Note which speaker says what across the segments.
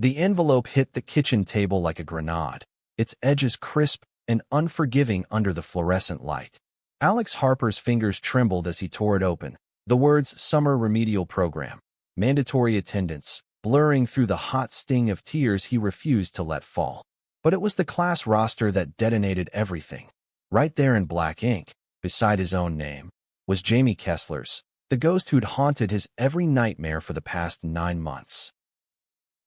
Speaker 1: The envelope hit the kitchen table like a grenade, its edges crisp and unforgiving under the fluorescent light. Alex Harper's fingers trembled as he tore it open. The words "Summer Remedial Program," "Mandatory Attendance," blurring through the hot sting of tears he refused to let fall. But it was the class roster that detonated everything. Right there in black ink, beside his own name, was Jamie Kessler's, the ghost who'd haunted his every nightmare for the past 9 months.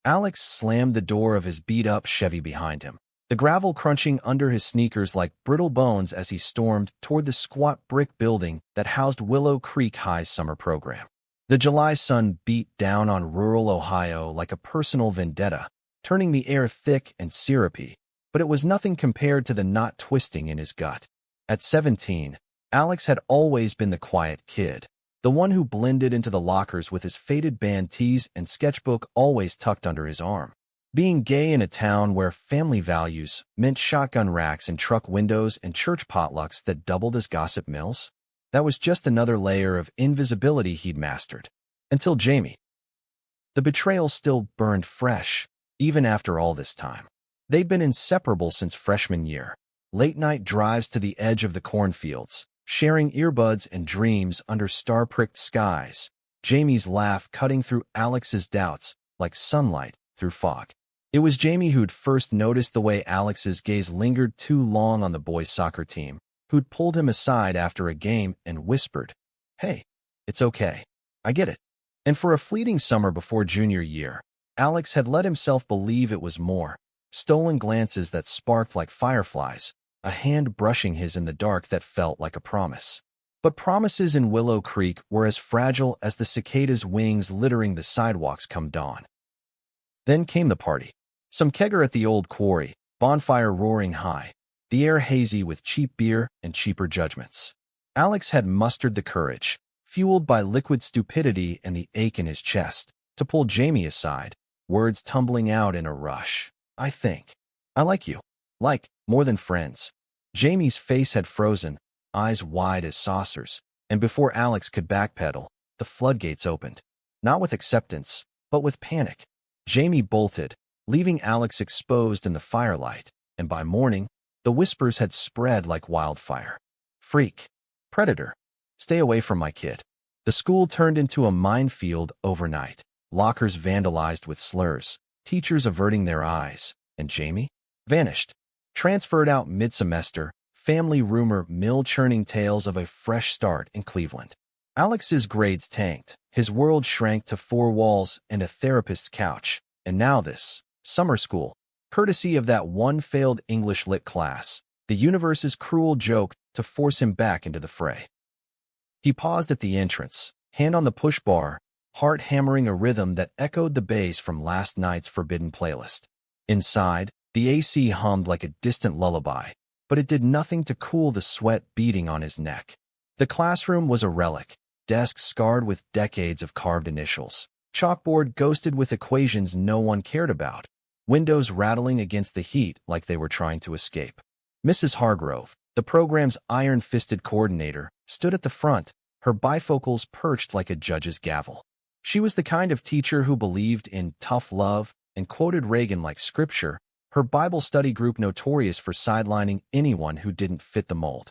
Speaker 1: Alex slammed the door of his beat-up Chevy behind him, the gravel crunching under his sneakers like brittle bones as he stormed toward the squat brick building that housed Willow Creek High's summer program. The July sun beat down on rural Ohio like a personal vendetta, turning the air thick and syrupy, but it was nothing compared to the knot twisting in his gut. At 17, Alex had always been the quiet kid, the one who blended into the lockers with his faded band tees and sketchbook always tucked under his arm. Being gay in a town where family values meant shotgun racks and truck windows and church potlucks that doubled as gossip mills, that was just another layer of invisibility he'd mastered. Until Jamie. The betrayal still burned fresh, even after all this time. They'd been inseparable since freshman year. Late-night drives to the edge of the cornfields, sharing earbuds and dreams under star-pricked skies, Jamie's laugh cutting through Alex's doubts like sunlight through fog. It was Jamie who'd first noticed the way Alex's gaze lingered too long on the boys' soccer team, who'd pulled him aside after a game and whispered, "Hey, it's okay. I get it." And for a fleeting summer before junior year, Alex had let himself believe it was more. Stolen glances that sparked like fireflies, a hand brushing his in the dark that felt like a promise. But promises in Willow Creek were as fragile as the cicadas' wings littering the sidewalks come dawn. Then came the party. Some kegger at the old quarry, bonfire roaring high, the air hazy with cheap beer and cheaper judgments. Alex had mustered the courage, fueled by liquid stupidity and the ache in his chest, to pull Jamie aside, words tumbling out in a rush. "I think I like you. Like, more than friends." Jamie's face had frozen, eyes wide as saucers, and before Alex could backpedal, the floodgates opened. Not with acceptance, but with panic. Jamie bolted, leaving Alex exposed in the firelight, and by morning, the whispers had spread like wildfire. "Freak. Predator. Stay away from my kid." The school turned into a minefield overnight, lockers vandalized with slurs, teachers averting their eyes, and Jamie vanished. Transferred out mid-semester, family rumor mill-churning tales of a fresh start in Cleveland. Alex's grades tanked, his world shrank to 4 walls and a therapist's couch, and now this, summer school, courtesy of that one failed English lit class, the universe's cruel joke to force him back into the fray. He paused at the entrance, hand on the push bar, heart hammering a rhythm that echoed the bass from last night's forbidden playlist. Inside, the AC hummed like a distant lullaby, but it did nothing to cool the sweat beating on his neck. The classroom was a relic, desks scarred with decades of carved initials, chalkboard ghosted with equations no one cared about, windows rattling against the heat like they were trying to escape. Mrs. Hargrove, the program's iron-fisted coordinator, stood at the front, her bifocals perched like a judge's gavel. She was the kind of teacher who believed in tough love and quoted Reagan like scripture, her Bible study group notorious for sidelining anyone who didn't fit the mold.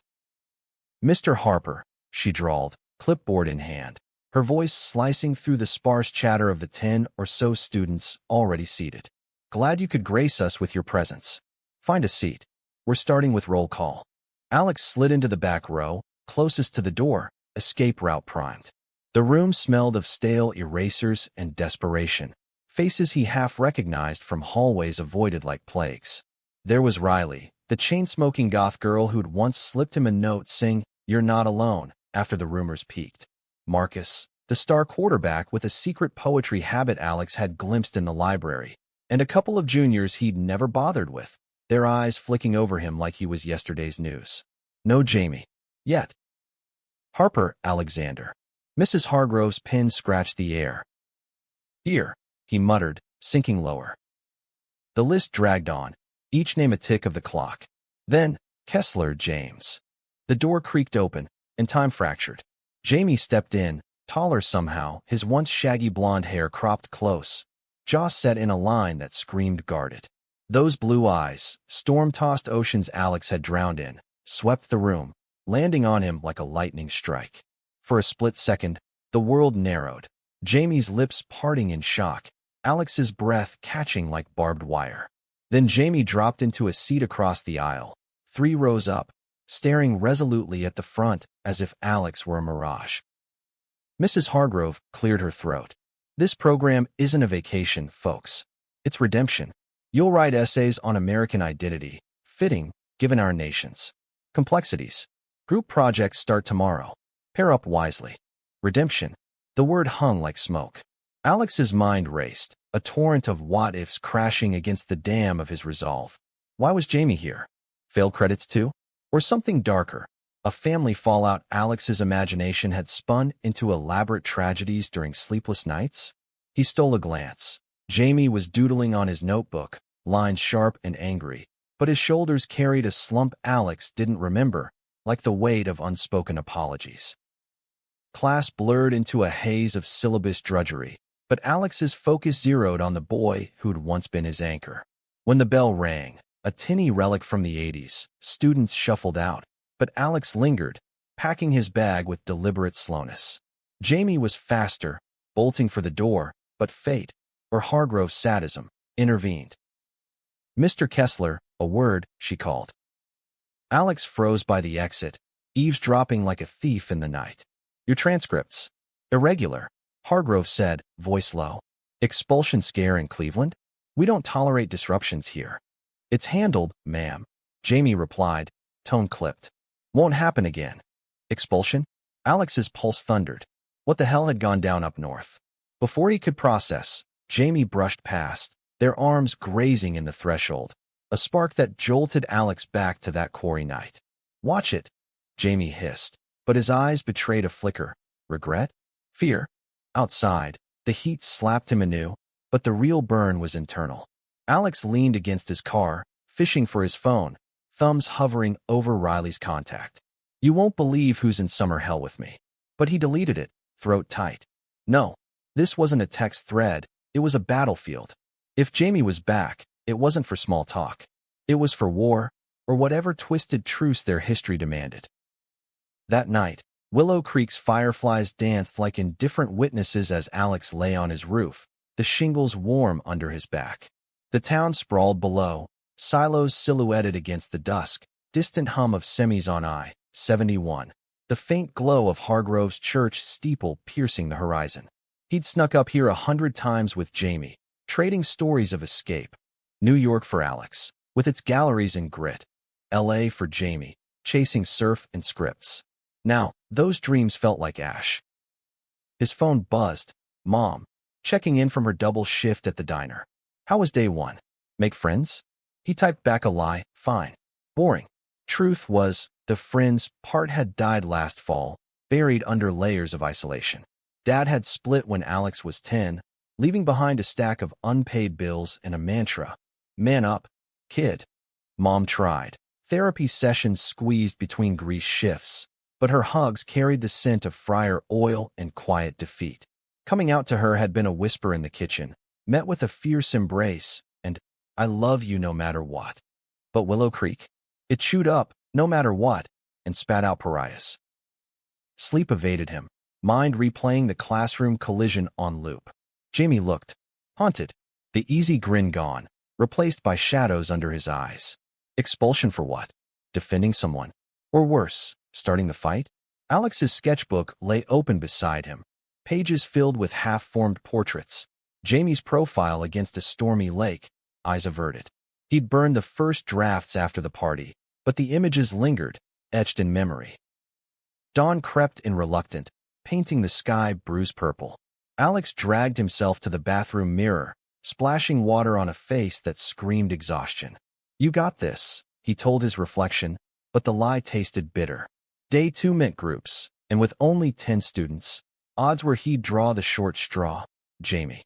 Speaker 1: "Mr. Harper," she drawled, clipboard in hand, her voice slicing through the sparse chatter of the 10 or so students already seated. "Glad you could grace us with your presence. Find a seat. We're starting with roll call." Alex slid into the back row, closest to the door, escape route primed. The room smelled of stale erasers and desperation, faces he half recognized from hallways avoided like plagues. There was Riley, the chain-smoking goth girl who'd once slipped him a note saying, "You're not alone," after the rumors peaked. Marcus, the star quarterback with a secret poetry habit Alex had glimpsed in the library, and a couple of juniors he'd never bothered with, their eyes flicking over him like he was yesterday's news. No Jamie. Yet. Harper Alexander. Mrs. Hargrove's pen scratched the air. "Here," he muttered, sinking lower. The list dragged on, each name a tick of the clock. Then, Kessler James. The door creaked open, and time fractured. Jamie stepped in, taller somehow, his once shaggy blonde hair cropped close, jaws set in a line that screamed guarded. Those blue eyes, storm-tossed oceans Alex had drowned in, swept the room, landing on him like a lightning strike. For a split second, the world narrowed, Jamie's lips parting in shock, Alex's breath catching like barbed wire. Then Jamie dropped into a seat across the aisle, 3 rows up, staring resolutely at the front as if Alex were a mirage. Mrs. Hargrove cleared her throat. This program isn't a vacation, folks. It's redemption. You'll write essays on American identity, fitting, given our nation's complexities. Group projects start tomorrow. Pair up wisely. Redemption. The word hung like smoke. Alex's mind raced, a torrent of what-ifs crashing against the dam of his resolve. Why was Jamie here? Failed credits too? Or something darker? A family fallout Alex's imagination had spun into elaborate tragedies during sleepless nights? He stole a glance. Jamie was doodling on his notebook, lines sharp and angry, but his shoulders carried a slump Alex didn't remember, like the weight of unspoken apologies. Class blurred into a haze of syllabus drudgery, but Alex's focus zeroed on the boy who'd once been his anchor. When the bell rang, a tinny relic from the 80s, students shuffled out, but Alex lingered, packing his bag with deliberate slowness. Jamie was faster, bolting for the door, but fate, or Hargrove's sadism, intervened. "Mr. Kessler, a word," she called. Alex froze by the exit, eavesdropping like a thief in the night. "Your transcripts. Irregular," Hargrove said, voice low. "Expulsion scare in Cleveland? We don't tolerate disruptions here." "It's handled, ma'am," Jamie replied, tone clipped. "Won't happen again." "Expulsion?" Alex's pulse thundered. What the hell had gone down up north? Before he could process, Jamie brushed past, their arms grazing in the threshold, a spark that jolted Alex back to that quarry night. "Watch it," Jamie hissed, but his eyes betrayed a flicker. Regret? Fear? Outside, the heat slapped him anew, but the real burn was internal. Alex leaned against his car, fishing for his phone, thumbs hovering over Riley's contact. "You won't believe who's in summer hell with me." But he deleted it, throat tight. No, this wasn't a text thread, it was a battlefield. If Jamie was back, it wasn't for small talk. It was for war, or whatever twisted truce their history demanded. That night, Willow Creek's fireflies danced like indifferent witnesses as Alex lay on his roof, the shingles warm under his back. The town sprawled below, silos silhouetted against the dusk, distant hum of semis on I-71, the faint glow of Hargrove's church steeple piercing the horizon. He'd snuck up here 100 times with Jamie, trading stories of escape. New York for Alex, with its galleries and grit. LA for Jamie, chasing surf and scripts. Now, those dreams felt like ash. His phone buzzed. Mom, checking in from her double shift at the diner. "How was day one? Make friends?" He typed back a lie. "Fine. Boring." Truth was, the friends part had died last fall, buried under layers of isolation. Dad had split when Alex was 10, leaving behind a stack of unpaid bills and a mantra. "Man up, kid." Mom tried. Therapy sessions squeezed between grease shifts, but her hugs carried the scent of fryer oil and quiet defeat. Coming out to her had been a whisper in the kitchen, met with a fierce embrace, and "I love you no matter what." But Willow Creek? It chewed up, "no matter what," and spat out pariahs. Sleep evaded him, mind replaying the classroom collision on loop. Jamie looked. Haunted. The easy grin gone, replaced by shadows under his eyes. Expulsion for what? Defending someone? Or worse, starting the fight? Alex's sketchbook lay open beside him, pages filled with half-formed portraits. Jamie's profile against a stormy lake, eyes averted. He'd burned the first drafts after the party, but the images lingered, etched in memory. Dawn crept in reluctant, painting the sky bruise purple. Alex dragged himself to the bathroom mirror, splashing water on a face that screamed exhaustion. "You got this," he told his reflection, but the lie tasted bitter. Day 2 meant groups, and with only 10 students, odds were he'd draw the short straw. Jamie.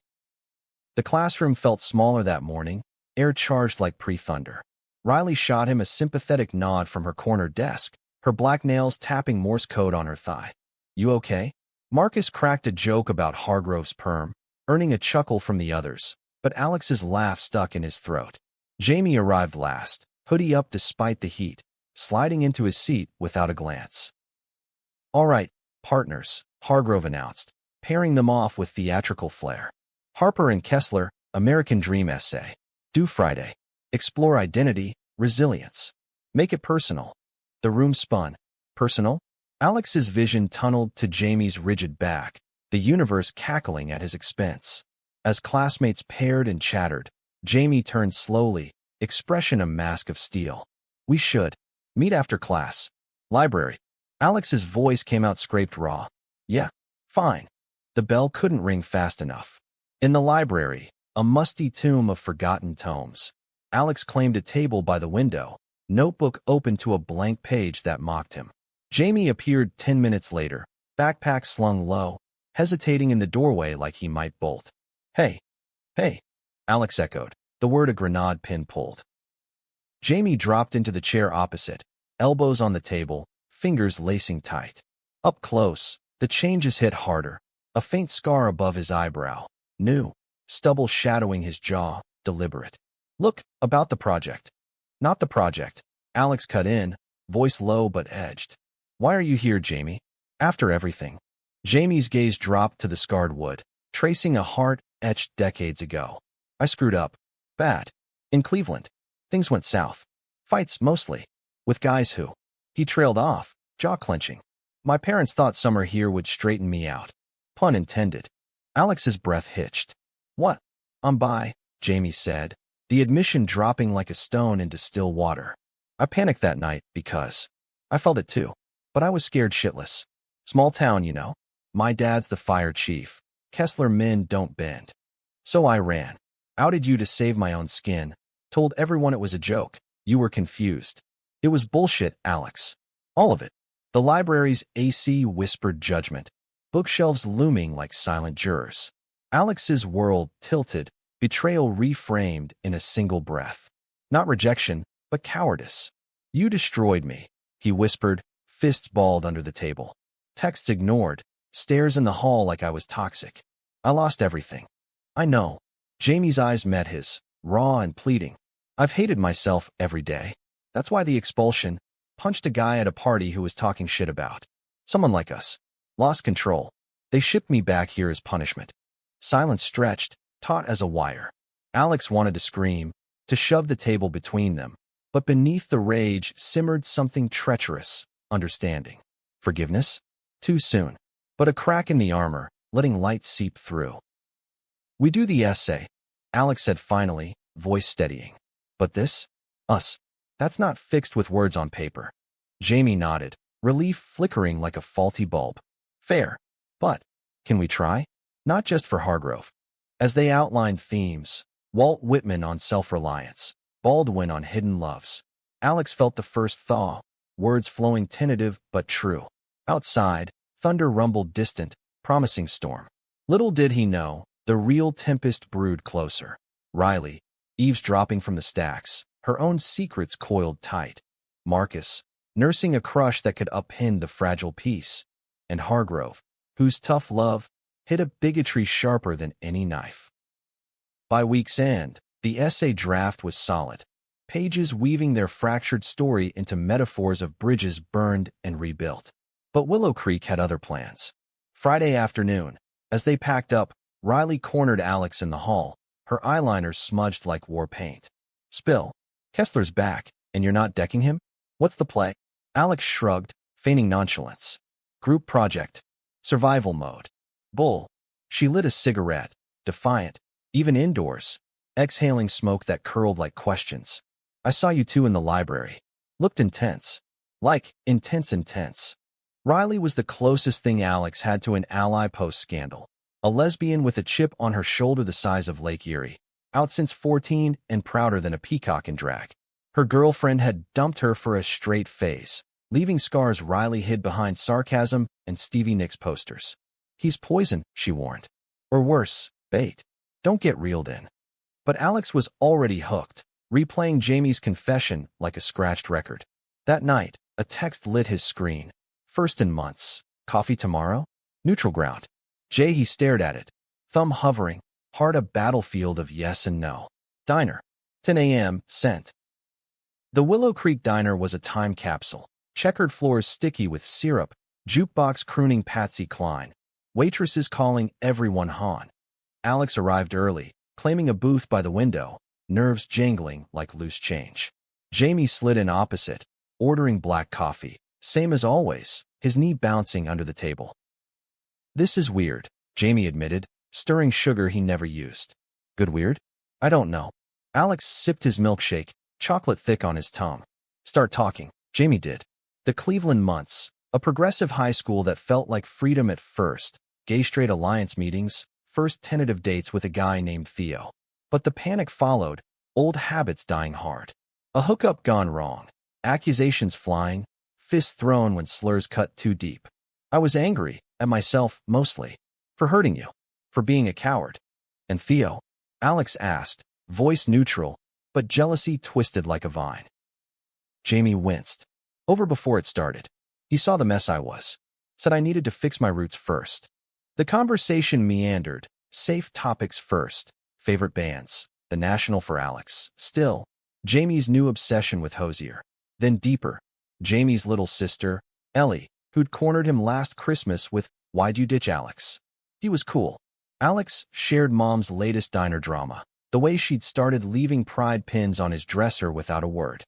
Speaker 1: The classroom felt smaller that morning, air charged like pre-thunder. Riley shot him a sympathetic nod from her corner desk, her black nails tapping Morse code on her thigh. "You okay?" Marcus cracked a joke about Hargrove's perm, earning a chuckle from the others, but Alex's laugh stuck in his throat. Jamie arrived last, hoodie up despite the heat, sliding into his seat without a glance. "All right, partners," Hargrove announced, pairing them off with theatrical flair. "Harper and Kessler, American Dream essay. Due Friday. Explore identity, resilience. Make it personal." The room spun. Personal? Alex's vision tunneled to Jamie's rigid back, the universe cackling at his expense. As classmates paired and chattered, Jamie turned slowly, expression a mask of steel. "We should meet after class. Library." Alex's voice came out scraped raw. "Yeah, fine." The bell couldn't ring fast enough. In the library, a musty tomb of forgotten tomes, Alex claimed a table by the window, notebook open to a blank page that mocked him. Jamie appeared 10 minutes later, backpack slung low, hesitating in the doorway like he might bolt. "Hey, hey," Alex echoed, the word a grenade pin pulled. Jamie dropped into the chair opposite, elbows on the table, fingers lacing tight. Up close, the changes hit harder, a faint scar above his eyebrow, new, stubble shadowing his jaw, deliberate. "Look, about the project." "Not the project," Alex cut in, voice low but edged. "Why are you here, Jamie? After everything." Jamie's gaze dropped to the scarred wood, tracing a heart etched decades ago. "I screwed up. Bad. In Cleveland. Things went south. Fights, mostly. With guys who." He trailed off, jaw clenching. "My parents thought summer here would straighten me out. Pun intended." Alex's breath hitched. "What?" "I'm bi," Jamie said, the admission dropping like a stone into still water. "I panicked that night because I felt it too. But I was scared shitless. Small town, you know. My dad's the fire chief. Kessler men don't bend. So I ran. Outed you to save my own skin. Told everyone it was a joke. You were confused. It was bullshit, Alex. All of it." The library's AC whispered judgment, bookshelves looming like silent jurors. Alex's world tilted, betrayal reframed in a single breath. Not rejection, but cowardice. "You destroyed me," he whispered, fists balled under the table. Texts ignored, stares in the hall like I was toxic. "I lost everything." "I know." Jamie's eyes met his, raw and pleading. "I've hated myself every day. That's why the expulsion." Punched a guy at a party who was talking shit about someone like us. Lost control. They shipped me back here as punishment. Silence stretched, taut as a wire. Alex wanted to scream, to shove the table between them, but beneath the rage simmered something treacherous, understanding. Forgiveness? Too soon. But a crack in the armor, letting light seep through. "We do the essay," Alex said finally, voice steadying. "But this? Us. That's not fixed with words on paper." Jamie nodded, relief flickering like a faulty bulb. "Fair. But can we try? Not just for Hargrove." As they outlined themes, Walt Whitman on self-reliance, Baldwin on hidden loves, Alex felt the first thaw, words flowing tentative but true. Outside, thunder rumbled distant, promising storm. Little did he know, the real tempest brewed closer. Riley, eavesdropping from the stacks, her own secrets coiled tight. Marcus, nursing a crush that could upend the fragile peace. And Hargrove, whose tough love hit a bigotry sharper than any knife. By week's end, the essay draft was solid, pages weaving their fractured story into metaphors of bridges burned and rebuilt. But Willow Creek had other plans. Friday afternoon, as they packed up, Riley cornered Alex in the hall, her eyeliner smudged like war paint. "Spill. Kessler's back, and you're not decking him? What's the play?" Alex shrugged, feigning nonchalance. "Group project. Survival mode." "Bull." She lit a cigarette, defiant, even indoors, exhaling smoke that curled like questions. "I saw you two in the library. Looked intense. Like, intense. Riley was the closest thing Alex had to an ally post-scandal. A lesbian with a chip on her shoulder the size of Lake Erie. Out since 14 and prouder than a peacock in drag. Her girlfriend had dumped her for a straight face, leaving scars Riley hid behind sarcasm and Stevie Nicks posters. "He's poison," she warned. "Or worse, bait. Don't get reeled in." But Alex was already hooked, replaying Jamie's confession like a scratched record. That night, a text lit his screen. First in months. "Coffee tomorrow?" Neutral ground. He stared at it, thumb hovering. Heart a battlefield of yes and no. Diner. 10 a.m. Scent. The Willow Creek Diner was a time capsule. Checkered floors sticky with syrup, jukebox crooning Patsy Cline, waitresses calling everyone Han. Alex arrived early, claiming a booth by the window, nerves jangling like loose change. Jamie slid in opposite, ordering black coffee, same as always, his knee bouncing under the table. This is weird, Jamie admitted, stirring sugar he never used. Good weird? I don't know. Alex sipped his milkshake, chocolate thick on his tongue. Start talking, Jamie did. The Cleveland Months, a progressive high school that felt like freedom at first, gay straight alliance meetings, first tentative dates with a guy named Theo. But the panic followed, old habits dying hard. A hookup gone wrong, accusations flying, fists thrown when slurs cut too deep. I was angry, at myself mostly, for hurting you, for being a coward. And Theo? Alex asked, voice neutral, but jealousy twisted like a vine. Jamie winced. Over before it started. He saw the mess I was. Said I needed to fix my roots first. The conversation meandered. Safe topics first. Favorite bands. The National for Alex. Still. Jamie's new obsession with Hozier. Then deeper. Jamie's little sister, Ellie, who'd cornered him last Christmas with, "Why'd you ditch Alex?" He was cool. Alex shared Mom's latest diner drama. The way she'd started leaving pride pins on his dresser without a word.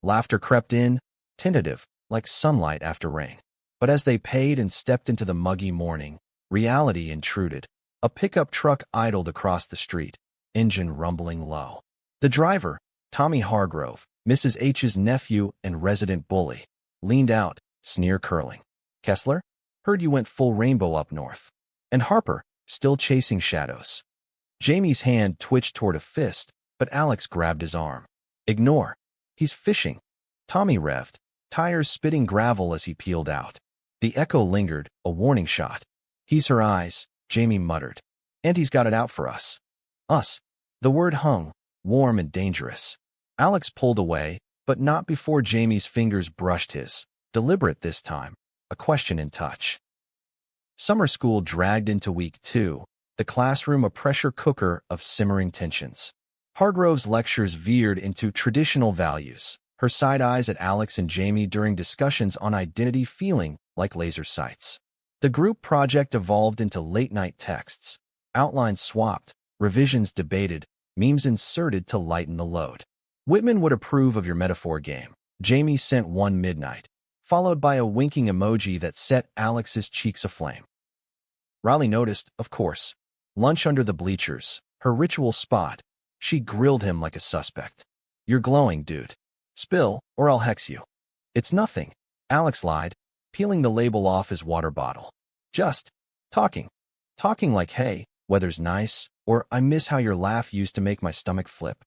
Speaker 1: Laughter crept in, tentative, like sunlight after rain. But as they paid and stepped into the muggy morning, reality intruded. A pickup truck idled across the street, engine rumbling low. The driver, Tommy Hargrove, Mrs. H's nephew and resident bully, leaned out, sneer curling. Kessler? Heard you went full rainbow up north. And Harper, still chasing shadows. Jamie's hand twitched toward a fist, but Alex grabbed his arm. Ignore. He's fishing. Tommy revved, tires spitting gravel as he peeled out. The echo lingered, a warning shot. He's her eyes, Jamie muttered. And he's got it out for us. Us. The word hung, warm and dangerous. Alex pulled away, but not before Jamie's fingers brushed his. Deliberate this time, a question in touch. Summer school dragged into week 2, the classroom a pressure cooker of simmering tensions. Hargrove's lectures veered into traditional values, her side eyes at Alex and Jamie during discussions on identity feeling like laser sights. The group project evolved into late-night texts, outlines swapped, revisions debated, memes inserted to lighten the load. Whitman would approve of your metaphor game. Jamie sent one midnight, followed by a winking emoji that set Alex's cheeks aflame. Riley noticed, of course. Lunch under the bleachers, her ritual spot. She grilled him like a suspect. You're glowing, dude. Spill, or I'll hex you. It's nothing, Alex lied, peeling the label off his water bottle. Just talking. Talking like, hey, weather's nice, or I miss how your laugh used to make my stomach flip.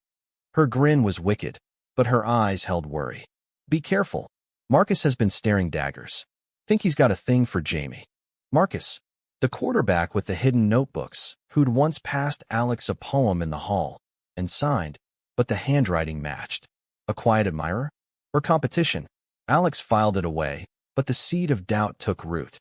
Speaker 1: Her grin was wicked, but her eyes held worry. Be careful. Marcus has been staring daggers. Think he's got a thing for Jamie. Marcus, the quarterback with the hidden notebooks, who'd once passed Alex a poem in the hall, and signed, but the handwriting matched. A quiet admirer? Or competition? Alex filed it away, but the seed of doubt took root.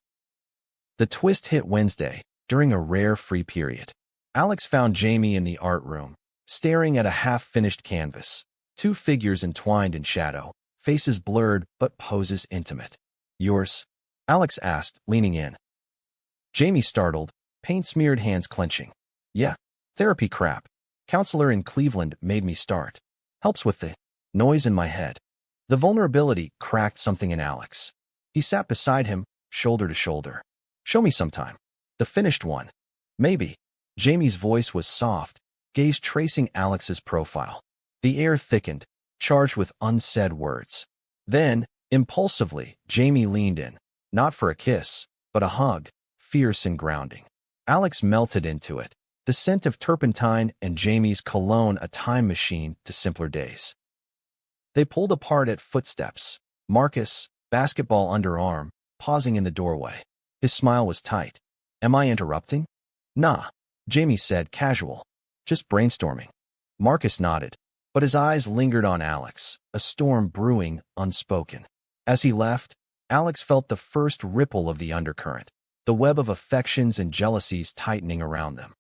Speaker 1: The twist hit Wednesday, during a rare free period. Alex found Jamie in the art room, staring at a half-finished canvas. 2 figures entwined in shadow, faces blurred but poses intimate. Yours? Alex asked, leaning in. Jamie startled, paint-smeared hands clenching. Yeah, therapy crap. Counselor in Cleveland made me start. Helps with the noise in my head. The vulnerability cracked something in Alex. He sat beside him, shoulder to shoulder. Show me sometime. The finished one. Maybe. Jamie's voice was soft, gaze tracing Alex's profile. The air thickened, charged with unsaid words. Then, impulsively, Jamie leaned in, not for a kiss, but a hug, fierce and grounding. Alex melted into it, the scent of turpentine and Jamie's cologne a time machine to simpler days. They pulled apart at footsteps. Marcus, basketball underarm, pausing in the doorway. His smile was tight. Am I interrupting? Nah, Jamie said, casual. Just brainstorming. Marcus nodded, but his eyes lingered on Alex, a storm brewing, unspoken. As he left, Alex felt the first ripple of the undercurrent, the web of affections and jealousies tightening around them.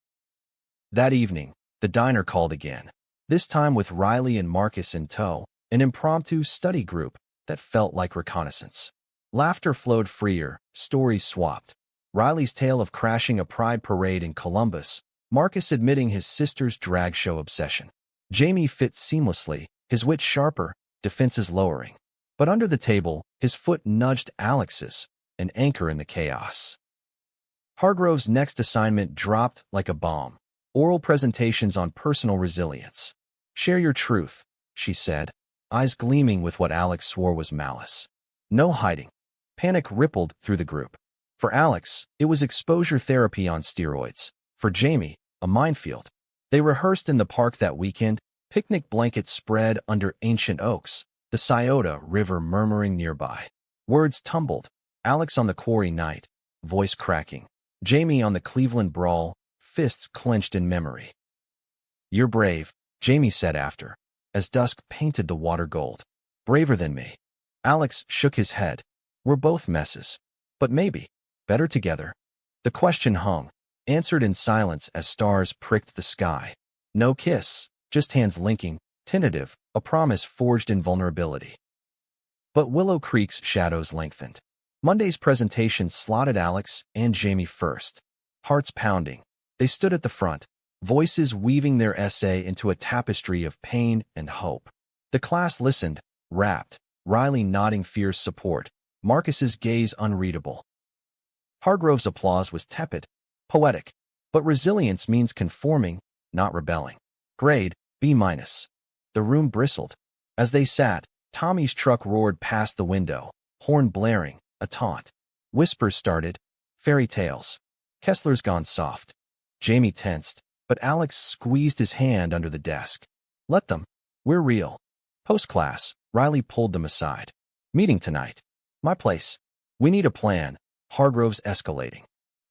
Speaker 1: That evening, the diner called again, this time with Riley and Marcus in tow, an impromptu study group that felt like reconnaissance. Laughter flowed freer, stories swapped. Riley's tale of crashing a pride parade in Columbus, Marcus admitting his sister's drag show obsession. Jamie fit seamlessly, his wit sharper, defenses lowering. But under the table, his foot nudged Alex's, an anchor in the chaos. Hargrove's next assignment dropped like a bomb. Oral presentations on personal resilience. Share your truth, she said, eyes gleaming with what Alex swore was malice. No hiding. Panic rippled through the group. For Alex, it was exposure therapy on steroids. For Jamie, a minefield. They rehearsed in the park that weekend, picnic blankets spread under ancient oaks, the Scioto River murmuring nearby. Words tumbled. Alex on the quarry night, voice cracking. Jamie on the Cleveland brawl, fists clenched in memory. You're brave, Jamie said after, as dusk painted the water gold. Braver than me. Alex shook his head. We're both messes. But maybe, better together. The question hung, answered in silence as stars pricked the sky. No kiss, just hands linking, tentative, a promise forged in vulnerability. But Willow Creek's shadows lengthened. Monday's presentation slotted Alex and Jamie first. Hearts pounding. They stood at the front, voices weaving their essay into a tapestry of pain and hope. The class listened, rapt, Riley nodding fierce support, Marcus's gaze unreadable. Hargrove's applause was tepid, poetic, but resilience means conforming, not rebelling. Grade, B-. The room bristled. As they sat, Tommy's truck roared past the window, horn blaring, a taunt. Whispers started, fairy tales. Kessler's gone soft. Jamie tensed, but Alex squeezed his hand under the desk. Let them. We're real. Post-class, Riley pulled them aside. Meeting tonight. My place. We need a plan. Hargrove's escalating.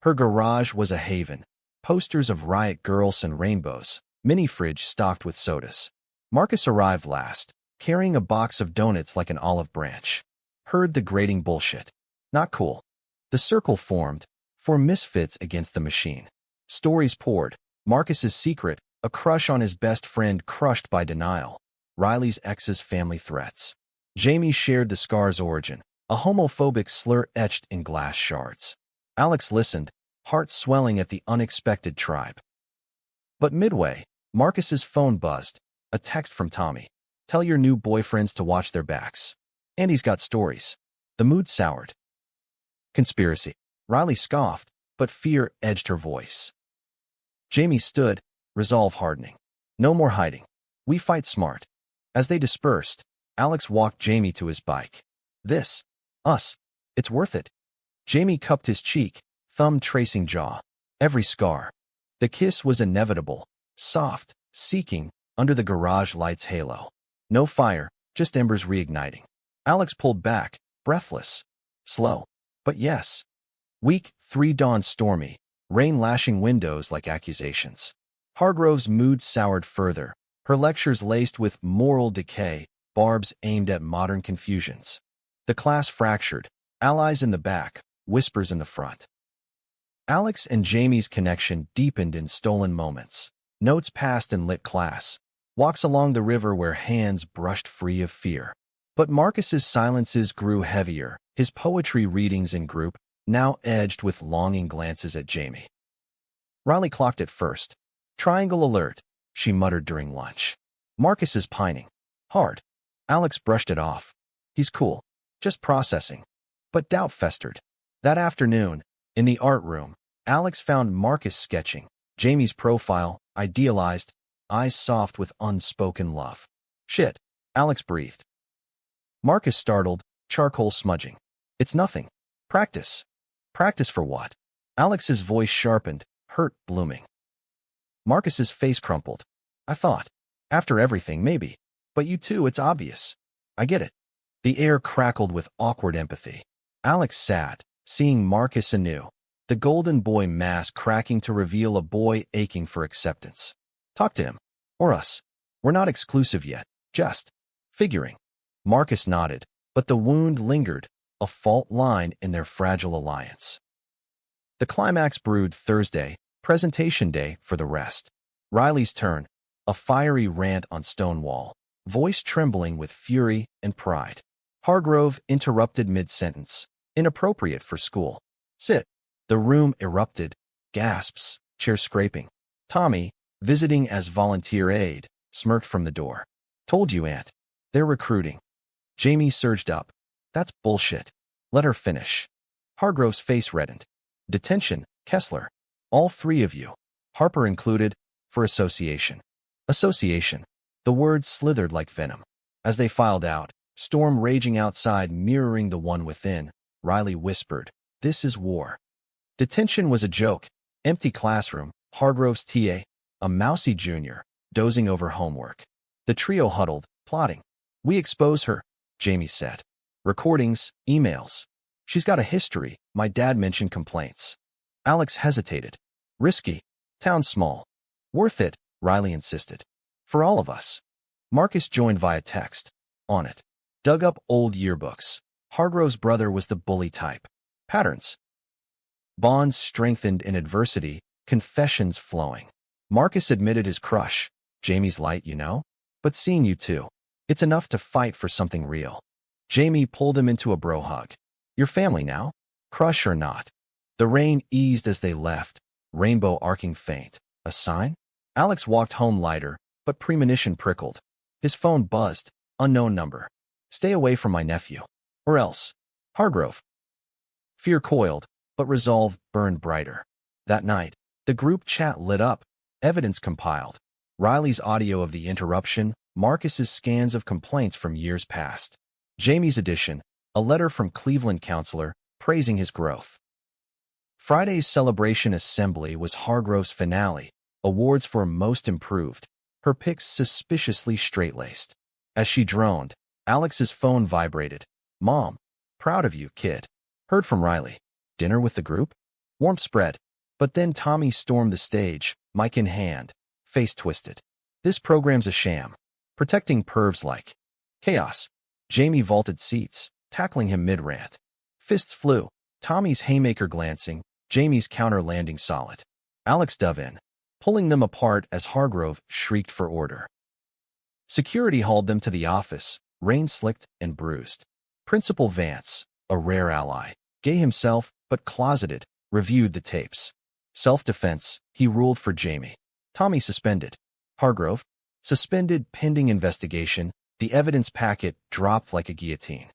Speaker 1: Her garage was a haven. Posters of riot girls and rainbows. Mini-fridge stocked with sodas. Marcus arrived last, carrying a box of donuts like an olive branch. Heard the grating bullshit. Not cool. The circle formed, for misfits against the machine. Stories poured. Marcus's secret, a crush on his best friend crushed by denial. Riley's ex's family threats. Jamie shared the scar's origin, a homophobic slur etched in glass shards. Alex listened, heart swelling at the unexpected tribe. But midway, Marcus's phone buzzed, a text from Tommy. Tell your new boyfriends to watch their backs. And he's got stories. The mood soured. Conspiracy. Riley scoffed, but fear edged her voice. Jamie stood, resolve hardening. No more hiding. We fight smart. As they dispersed, Alex walked Jamie to his bike. This. Us. It's worth it. Jamie cupped his cheek, thumb tracing jaw. Every scar. The kiss was inevitable, soft, seeking, under the garage light's halo. No fire, just embers reigniting. Alex pulled back, breathless. Slow. But yes. Week 3 dawned stormy, rain lashing windows like accusations. Hargrove's mood soured further, her lectures laced with moral decay, barbs aimed at modern confusions. The class fractured, allies in the back, whispers in the front. Alex and Jamie's connection deepened in stolen moments. Notes passed in lit class. Walks along the river where hands brushed free of fear. But Marcus's silences grew heavier, his poetry readings in group, now edged with longing glances at Jamie. Riley clocked it first. Triangle alert, she muttered during lunch. Marcus is pining. Hard. Alex brushed it off. He's cool. Just processing. But doubt festered. That afternoon, in the art room, Alex found Marcus sketching. Jamie's profile, idealized, eyes soft with unspoken love. Shit, Alex breathed. Marcus startled, charcoal smudging. It's nothing. Practice. Practice for what? Alex's voice sharpened, hurt blooming. Marcus's face crumpled. I thought. After everything, maybe. But you too, it's obvious. I get it. The air crackled with awkward empathy. Alex sat, seeing Marcus anew. The golden boy mask cracking to reveal a boy aching for acceptance. Talk to him. Or us. We're not exclusive yet. Just. Figuring. Marcus nodded, but the wound lingered, a fault line in their fragile alliance. The climax brewed Thursday, presentation day for the rest. Riley's turn. A fiery rant on Stonewall, voice trembling with fury and pride. Hargrove interrupted mid-sentence. Inappropriate for school. Sit. The room erupted. Gasps. Chair scraping. Tommy, visiting as volunteer aide, smirked from the door. Told you, Aunt. They're recruiting. Jamie surged up. That's bullshit. Let her finish. Hargrove's face reddened. Detention, Kessler. All three of you, Harper included, for association. Association. The words slithered like venom. As they filed out, storm raging outside mirroring the one within, Riley whispered, "This is war." Detention was a joke. Empty classroom, Hargrove's TA, a mousy junior, dozing over homework. The trio huddled, plotting. We expose her, Jamie said. Recordings, emails. She's got a history. My dad mentioned complaints. Alex hesitated. Risky. Town small. Worth it, Riley insisted. For all of us. Marcus joined via text. On it. Dug up old yearbooks. Hargrove's brother was the bully type. Patterns. Bonds strengthened in adversity, confessions flowing. Marcus admitted his crush. Jamie's light, you know? But seeing you too. It's enough to fight for something real. Jamie pulled him into a bro hug. Your family now? Crush or not? The rain eased as they left, rainbow arcing faint. A sign? Alex walked home lighter, but premonition prickled. His phone buzzed. Unknown number. Stay away from my nephew. Or else. Hargrove. Fear coiled, but resolve burned brighter. That night, the group chat lit up, evidence compiled. Riley's audio of the interruption, Marcus's scans of complaints from years past. Jamie's addition, a letter from Cleveland counselor praising his growth. Friday's celebration assembly was Hargrove's finale, awards for most improved, her pics suspiciously straight-laced. As she droned, Alex's phone vibrated. Mom, proud of you, kid. Heard from Riley. Dinner with the group? Warmth spread. But then Tommy stormed the stage, mic in hand, face twisted. This program's a sham. Protecting pervs like. Chaos. Jamie vaulted seats, tackling him mid-rant. Fists flew. Tommy's haymaker glancing, Jamie's counter landing solid. Alex dove in, pulling them apart as Hargrove shrieked for order. Security hauled them to the office, rain-slicked and bruised. Principal Vance, a rare ally, gay himself, but closeted, reviewed the tapes. Self-defense, he ruled for Jamie. Tommy suspended. Hargrove, suspended pending investigation, the evidence packet dropped like a guillotine.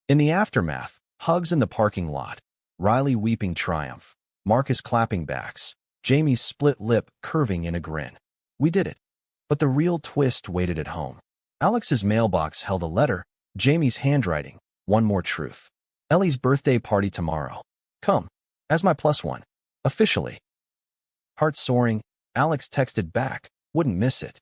Speaker 1: In the aftermath, hugs in the parking lot, Riley weeping triumph, Marcus clapping backs, Jamie's split lip curving in a grin. We did it. But the real twist waited at home. Alex's mailbox held a letter, Jamie's handwriting, one more truth. Ellie's birthday party tomorrow. Come, as my +1. Officially. Heart soaring, Alex texted back, wouldn't miss it.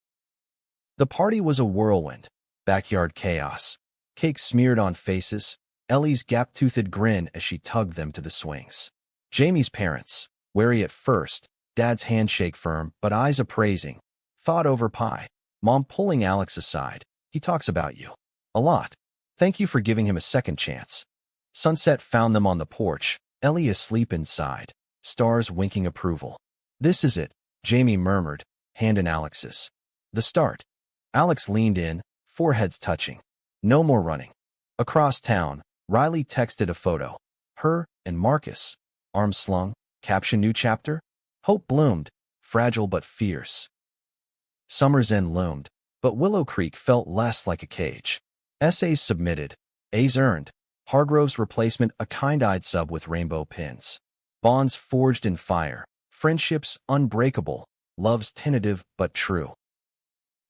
Speaker 1: The party was a whirlwind, backyard chaos. Cake smeared on faces, Ellie's gap-toothed grin as she tugged them to the swings. Jamie's parents, wary at first, Dad's handshake firm but eyes appraising, thought over pie. Mom pulling Alex aside. He talks about you. A lot. Thank you for giving him a second chance. Sunset found them on the porch, Ellie asleep inside, stars winking approval. This is it, Jamie murmured, hand in Alex's. The start. Alex leaned in, foreheads touching. No more running. Across town, Riley texted a photo. Her and Marcus. Arms slung, caption new chapter. Hope bloomed, fragile but fierce. Summer's end loomed, but Willow Creek felt less like a cage. Essays submitted, A's earned. Hargrove's replacement a kind-eyed sub with rainbow pins. Bonds forged in fire, friendships unbreakable, loves tentative but true.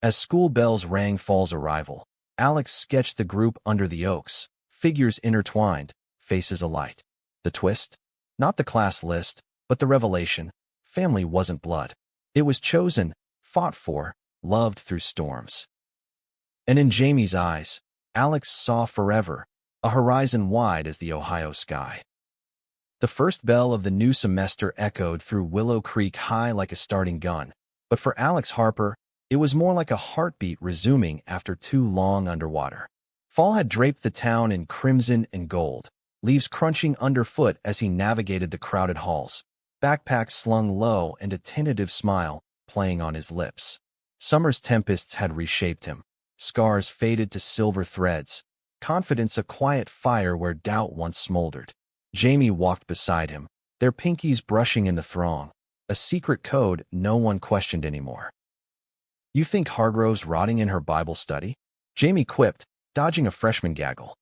Speaker 1: As school bells rang fall's arrival, Alex sketched the group under the oaks, figures intertwined, faces alight. The twist? Not the class list, but the revelation. Family wasn't blood. It was chosen, fought for, loved through storms. And in Jamie's eyes, Alex saw forever, a horizon wide as the Ohio sky. The first bell of the new semester echoed through Willow Creek high like a starting gun, but for Alex Harper, it was more like a heartbeat resuming after too long underwater. Fall had draped the town in crimson and gold, leaves crunching underfoot as he navigated the crowded halls, backpack slung low and a tentative smile, playing on his lips. Summer's tempests had reshaped him. Scars faded to silver threads. Confidence a quiet fire where doubt once smoldered. Jamie walked beside him, their pinkies brushing in the throng. A secret code no one questioned anymore. "You think Hargrove's rotting in her Bible study?" Jamie quipped, dodging a freshman gaggle.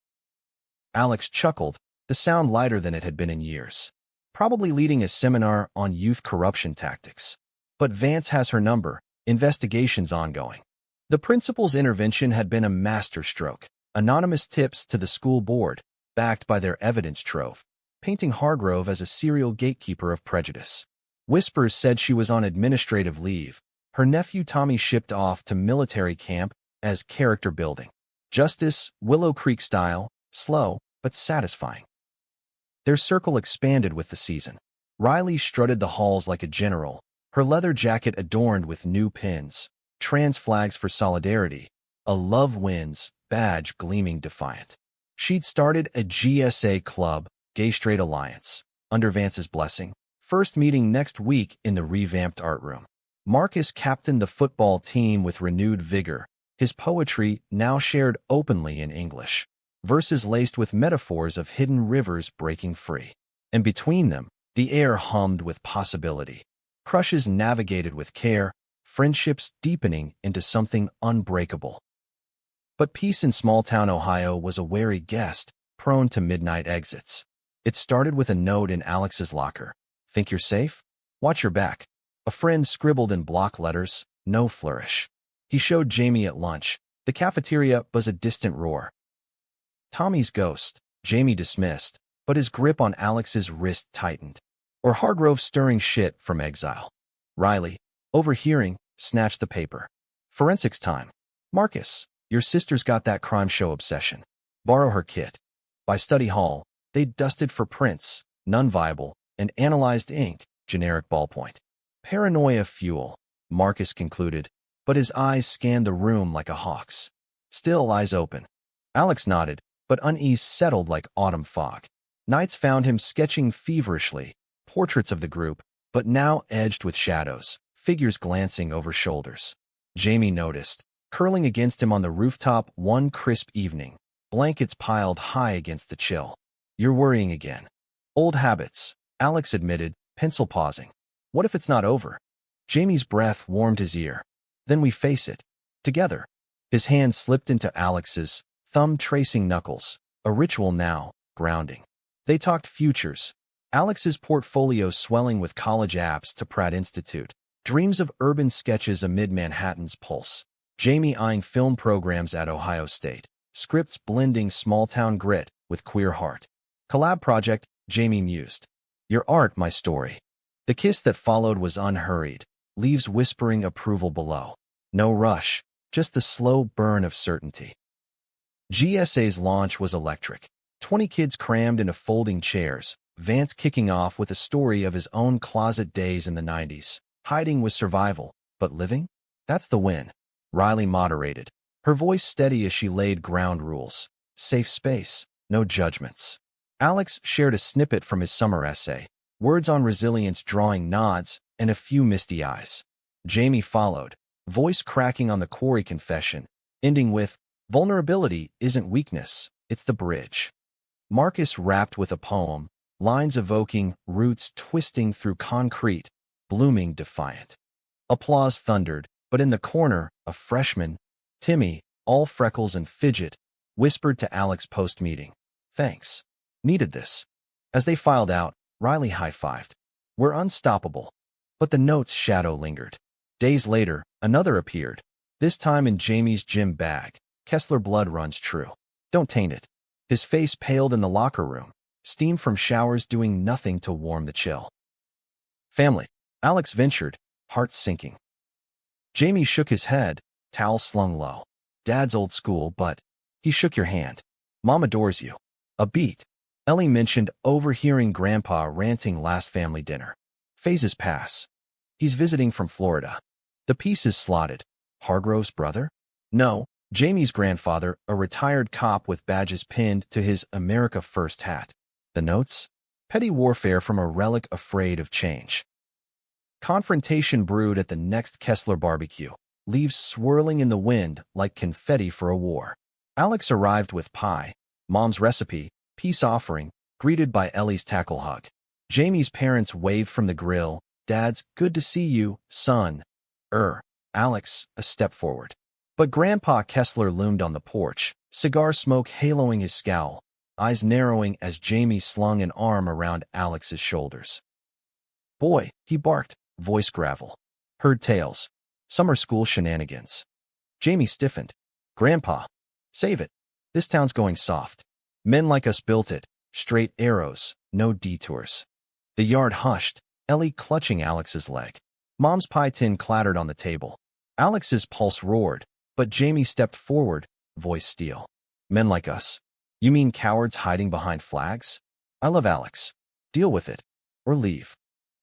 Speaker 1: Alex chuckled, the sound lighter than it had been in years. "Probably leading a seminar on youth corruption tactics. But Vance has her number, investigations ongoing." The principal's intervention had been a masterstroke. Anonymous tips to the school board, backed by their evidence trove, painting Hargrove as a serial gatekeeper of prejudice. Whispers said she was on administrative leave. Her nephew Tommy shipped off to military camp as character building. Justice, Willow Creek style, slow but satisfying. Their circle expanded with the season. Riley strutted the halls like a general, her leather jacket adorned with new pins, trans flags for solidarity, a Love Wins badge gleaming defiant. She'd started a GSA club, Gay Straight Alliance, under Vance's blessing. First meeting next week in the revamped art room. Marcus captained the football team with renewed vigor, his poetry now shared openly in English, verses laced with metaphors of hidden rivers breaking free. And between them, the air hummed with possibility. Crushes navigated with care, friendships deepening into something unbreakable. But peace in small-town Ohio was a wary guest, prone to midnight exits. It started with a note in Alex's locker. "Think you're safe? Watch your back." A friend scribbled in block letters, no flourish. He showed Jamie at lunch. The cafeteria was a distant roar. Tommy's ghost, Jamie dismissed, but his grip on Alex's wrist tightened. Or Hargrove stirring shit from exile. Riley, overhearing, snatched the paper. "Forensics time. Marcus, your sister's got that crime show obsession. Borrow her kit." By study hall, they dusted for prints, none viable, and analyzed ink, generic ballpoint. "Paranoia fuel," Marcus concluded, but his eyes scanned the room like a hawk's. Still eyes open. Alex nodded, but unease settled like autumn fog. Nights found him sketching feverishly, portraits of the group, but now edged with shadows, figures glancing over shoulders. Jamie noticed, curling against him on the rooftop one crisp evening, blankets piled high against the chill. "You're worrying again." "Old habits," Alex admitted, pencil pausing. "What if it's not over?" Jamie's breath warmed his ear. "Then we face it. Together." His hand slipped into Alex's, thumb tracing knuckles. A ritual now, grounding. They talked futures. Alex's portfolio swelling with college apps to Pratt Institute. Dreams of urban sketches amid Manhattan's pulse. Jamie eyeing film programs at Ohio State. Scripts blending small-town grit with queer heart. "Collab project," Jamie mused. "Your art, my story." The kiss that followed was unhurried, leaves whispering approval below. No rush, just the slow burn of certainty. GSA's launch was electric. 20 kids crammed into folding chairs, Vance kicking off with a story of his own closet days in the 90s. Hiding was survival, but living? That's the win. Riley moderated, her voice steady as she laid ground rules. Safe space, no judgments. Alex shared a snippet from his summer essay, words on resilience drawing nods and a few misty eyes. Jamie followed, voice cracking on the Quarry confession, ending with, "Vulnerability isn't weakness, it's the bridge." Marcus rapped with a poem, lines evoking roots twisting through concrete, blooming defiant. Applause thundered, but in the corner, a freshman, Timmy, all freckles and fidget, whispered to Alex post-meeting, "Thanks. Needed this." As they filed out, Riley high-fived. "We're unstoppable." But the note's shadow lingered. Days later, another appeared, this time in Jamie's gym bag. "Kessler blood runs true. Don't taint it." His face paled in the locker room, steam from showers doing nothing to warm the chill. "Family," Alex ventured, heart sinking. Jamie shook his head, towel slung low. "Dad's old school, but..." He shook your hand. "Mom adores you." A beat. Ellie mentioned overhearing Grandpa ranting last family dinner. Phases pass. "He's visiting from Florida." The piece is slotted. "Hargrove's brother?" "No, Jamie's grandfather, a retired cop with badges pinned to his America First hat." The notes? "Petty warfare from a relic afraid of change." Confrontation brewed at the next Kessler barbecue, leaves swirling in the wind like confetti for a war. Alex arrived with pie, Mom's recipe, peace offering, greeted by Ellie's tackle hug. Jamie's parents waved from the grill, Dad's, good to see you, son. Alex, a step forward. But Grandpa Kessler loomed on the porch, cigar smoke haloing his scowl, eyes narrowing as Jamie slung an arm around Alex's shoulders. Boy, he barked, voice gravel. Heard tales. Summer school shenanigans. Jamie stiffened. Grandpa, save it. This town's going soft. Men like us built it. Straight arrows, no detours. The yard hushed, Ellie clutching Alex's leg. Mom's pie tin clattered on the table. Alex's pulse roared, but Jamie stepped forward, voice steel. Men like us. You mean cowards hiding behind flags? I love Alex. Deal with it. Or leave.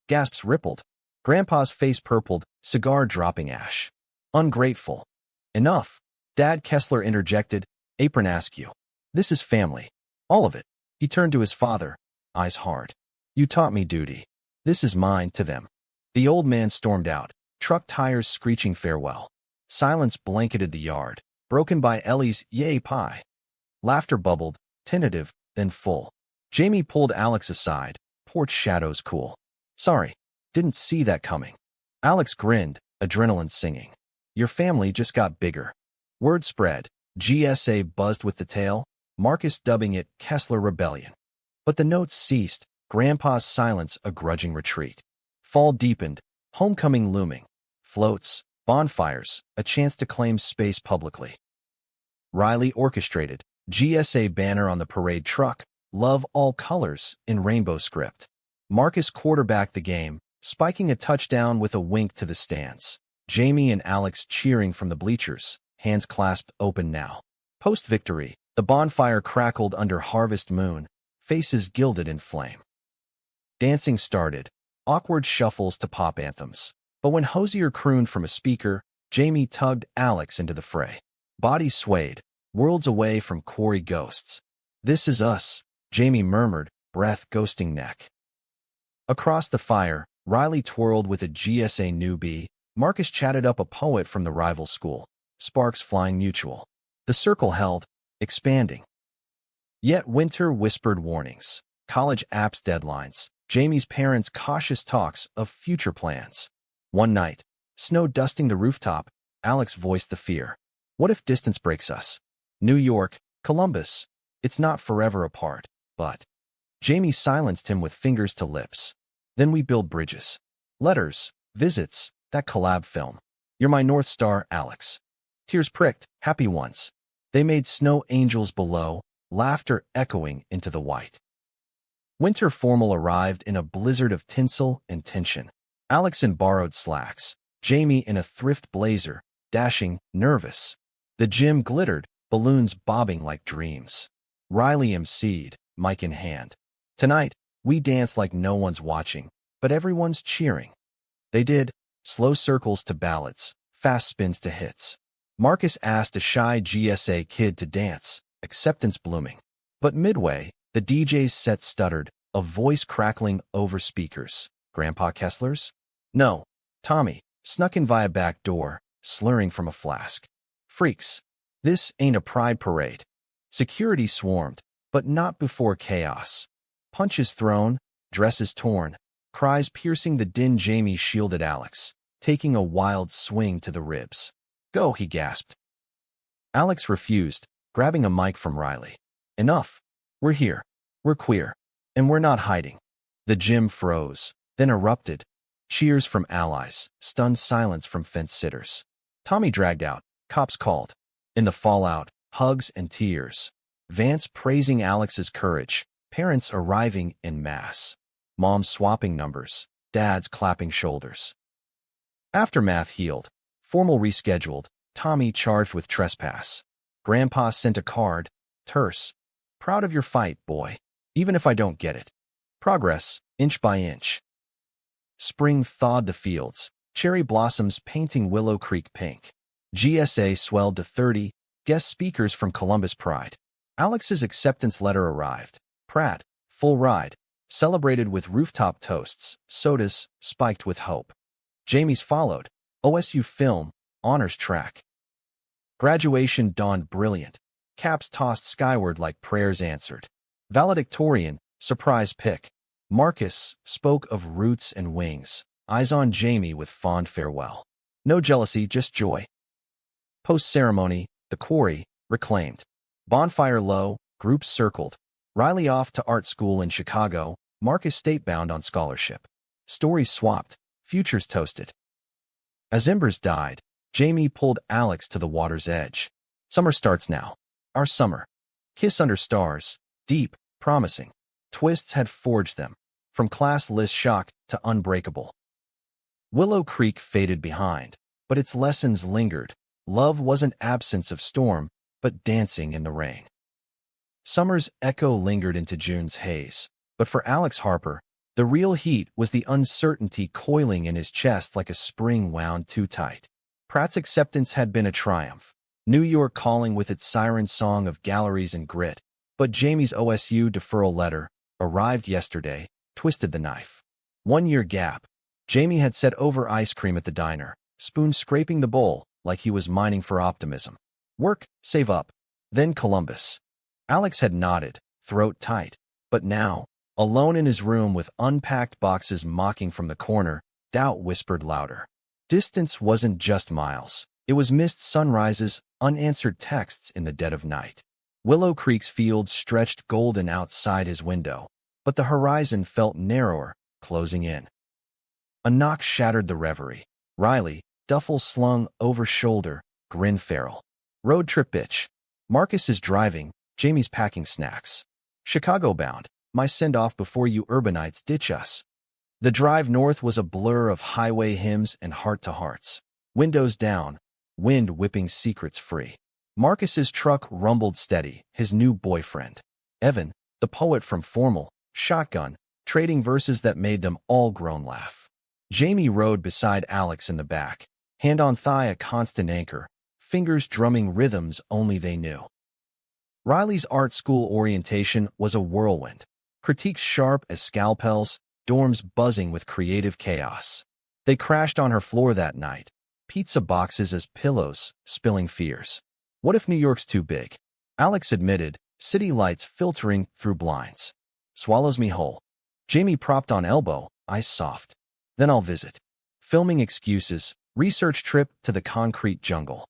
Speaker 1: Gasps rippled. Grandpa's face purpled, cigar dropping ash. Ungrateful. Enough. Dad Kessler interjected, apron askew. This is family. All of it. He turned to his father, eyes hard. You taught me duty. This is mine to them. The old man stormed out, truck tires screeching farewell. Silence blanketed the yard, broken by Ellie's yay pie. Laughter bubbled, tentative, then full. Jamie pulled Alex aside, porch shadows cool. Sorry, didn't see that coming. Alex grinned, adrenaline singing. Your family just got bigger. Word spread, GSA buzzed with the tale, Marcus dubbing it Kessler Rebellion. But the notes ceased, Grandpa's silence a grudging retreat. Fall deepened, homecoming looming. Floats, bonfires, a chance to claim space publicly. Riley orchestrated, GSA banner on the parade truck, love all colors, in rainbow script. Marcus quarterbacked the game, spiking a touchdown with a wink to the stands. Jamie and Alex cheering from the bleachers, hands clasped open now. Post-victory, the bonfire crackled under harvest moon, faces gilded in flame. Dancing started, awkward shuffles to pop anthems. But when Hosier crooned from a speaker, Jamie tugged Alex into the fray. Bodies swayed, worlds away from quarry ghosts. This is us, Jamie murmured, breath ghosting neck. Across the fire, Riley twirled with a GSA newbie. Marcus chatted up a poet from the rival school, sparks flying mutual. The circle held, expanding. Yet winter whispered warnings, college apps deadlines, Jamie's parents' cautious talks of future plans. One night, snow dusting the rooftop, Alex voiced the fear. What if distance breaks us? New York, Columbus. It's not forever apart, but... Jamie silenced him with fingers to lips. Then we build bridges. Letters, visits, that collab film. You're my North Star, Alex. Tears pricked, happy ones. They made snow angels below, laughter echoing into the white. Winter formal arrived in a blizzard of tinsel and tension. Alex in borrowed slacks, Jamie in a thrift blazer, dashing, nervous. The gym glittered, balloons bobbing like dreams. Riley emceed, mic in hand. Tonight, we dance like no one's watching, but everyone's cheering. They did, slow circles to ballads, fast spins to hits. Marcus asked a shy GSA kid to dance, acceptance blooming. But midway, the DJ's set stuttered, a voice crackling over speakers. Grandpa Kessler's? No, Tommy, snuck in via back door, slurring from a flask. Freaks. This ain't a pride parade. Security swarmed, but not before chaos. Punches thrown, dresses torn, cries piercing the din. Jamie shielded Alex, taking a wild swing to the ribs. Go, he gasped. Alex refused, grabbing a mic from Riley. Enough. We're here. We're queer. And we're not hiding. The gym froze, then erupted. Cheers from allies, stunned silence from fence-sitters. Tommy dragged out, cops called. In the fallout, hugs and tears. Vance praising Alex's courage, parents arriving en masse. Moms swapping numbers, dads clapping shoulders. Aftermath healed, formal rescheduled, Tommy charged with trespass. Grandpa sent a card, terse. Proud of your fight, boy, even if I don't get it. Progress, inch by inch. Spring thawed the fields, cherry blossoms painting Willow Creek pink. GSA swelled to 30, guest speakers from Columbus Pride. Alex's acceptance letter arrived. Pratt, full ride, celebrated with rooftop toasts, sodas spiked with hope. Jamie's followed. OSU film, honors track. Graduation dawned brilliant. Caps tossed skyward like prayers answered. Valedictorian, surprise pick. Marcus spoke of roots and wings. Eyes on Jamie with fond farewell. No jealousy, just joy. Post-ceremony, the quarry, reclaimed. Bonfire low, groups circled. Riley off to art school in Chicago, Marcus state-bound on scholarship. Stories swapped, futures toasted. As embers died, Jamie pulled Alex to the water's edge. Summer starts now. Our summer. Kiss under stars, deep, promising. Twists had forged them, from class list shock to unbreakable. Willow Creek faded behind, but its lessons lingered. Love wasn't absence of storm, but dancing in the rain. Summer's echo lingered into June's haze, but for Alex Harper, the real heat was the uncertainty coiling in his chest like a spring wound too tight. Pratt's acceptance had been a triumph, New York calling with its siren song of galleries and grit, but Jamie's OSU deferral letter, arrived yesterday, twisted the knife. 1 year gap. Jamie had said over ice cream at the diner, spoon scraping the bowl like he was mining for optimism. Work, save up. Then Columbus. Alex had nodded, throat tight, but now, alone in his room with unpacked boxes mocking from the corner, doubt whispered louder. Distance wasn't just miles. It was missed sunrises, unanswered texts in the dead of night. Willow Creek's fields stretched golden outside his window, but the horizon felt narrower, closing in. A knock shattered the reverie. Riley, duffel slung over shoulder, grin feral. Road trip bitch. Marcus is driving, Jamie's packing snacks. Chicago bound, my send-off before you urbanites ditch us. The drive north was a blur of highway hymns and heart-to-hearts. Windows down, wind whipping secrets free. Marcus's truck rumbled steady, his new boyfriend. Evan, the poet from Formal, shotgun, trading verses that made them all grown laugh. Jamie rode beside Alex in the back, hand on thigh a constant anchor, fingers drumming rhythms only they knew. Riley's art school orientation was a whirlwind. Critiques sharp as scalpels, dorms buzzing with creative chaos. They crashed on her floor that night, pizza boxes as pillows, spilling fears. What if New York's too big? Alex admitted, city lights filtering through blinds. Swallows me whole. Jamie propped on elbow, eyes soft. Then I'll visit. Filming excuses, research trip to the concrete jungle.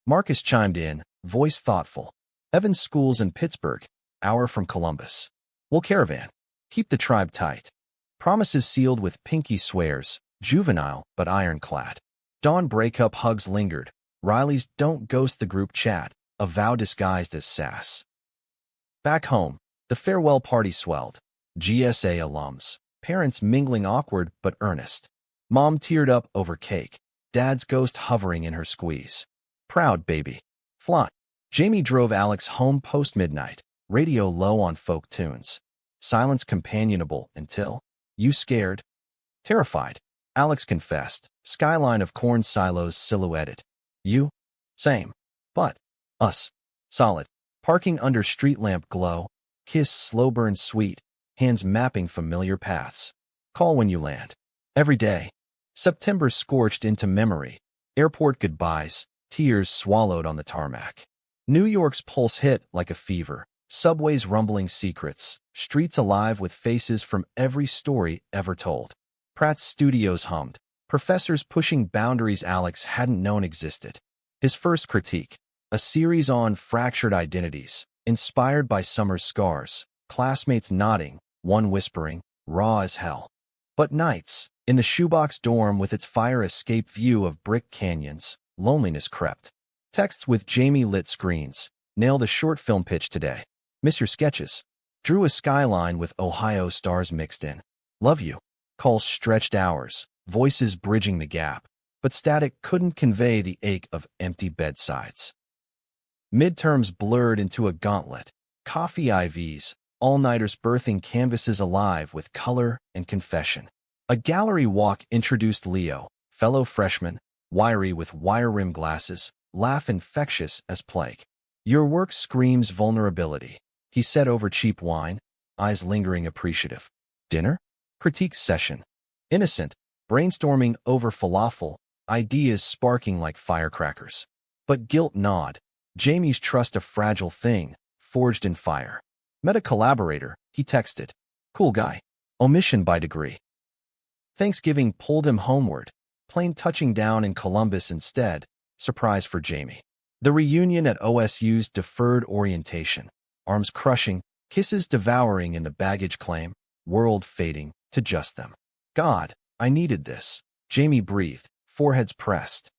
Speaker 1: Marcus chimed in, voice thoughtful. Evan's school's in Pittsburgh, hour from Columbus. We'll caravan. Keep the tribe tight. Promises sealed with pinky swears, juvenile but ironclad. Dawn breakup hugs lingered. Riley's don't ghost the group chat, a vow disguised as sass. Back home, the farewell party swelled. GSA alums, parents mingling awkward but earnest. Mom teared up over cake, dad's ghost hovering in her squeeze. Proud baby. Flaunt. Jamie drove Alex home post-midnight, radio low on folk tunes. Silence companionable until, you scared? Terrified. Alex confessed, skyline of corn silos silhouetted. You? Same. But. Us. Solid. Parking under street lamp glow, kiss slow burn sweet, hands mapping familiar paths. Call when you land. Every day. September scorched into memory. Airport goodbyes, tears swallowed on the tarmac. New York's pulse hit like a fever. Subways rumbling secrets, streets alive with faces from every story ever told. Pratt's studios hummed, professors pushing boundaries Alex hadn't known existed. His first critique, a series on fractured identities, inspired by summer's scars, classmates nodding, one whispering, raw as hell. But nights, in the shoebox dorm with its fire escape view of brick canyons, loneliness crept. Texts with Jamie lit screens, nailed a short film pitch today. Miss your sketches. Drew a skyline with Ohio stars mixed in. Love you. Calls stretched hours, voices bridging the gap, but static couldn't convey the ache of empty bedsides. Midterms blurred into a gauntlet. Coffee IVs, all-nighters birthing canvases alive with color and confession. A gallery walk introduced Leo, fellow freshman, wiry with wire-rim glasses, laugh infectious as plague. Your work screams vulnerability, he said over cheap wine, eyes lingering appreciative. Dinner? Critique session. Innocent, Brainstorming over falafel, ideas sparking like firecrackers. But guilt gnawed. Jamie's trust a fragile thing, forged in fire. Met a collaborator, he texted. Cool guy. Omission by degree. Thanksgiving pulled him homeward. Plane touching down in Columbus instead. Surprise for Jamie. The reunion at OSU's deferred orientation. Arms crushing, kisses devouring in the baggage claim, world fading to just them. God, I needed this. Jamie breathed, foreheads pressed.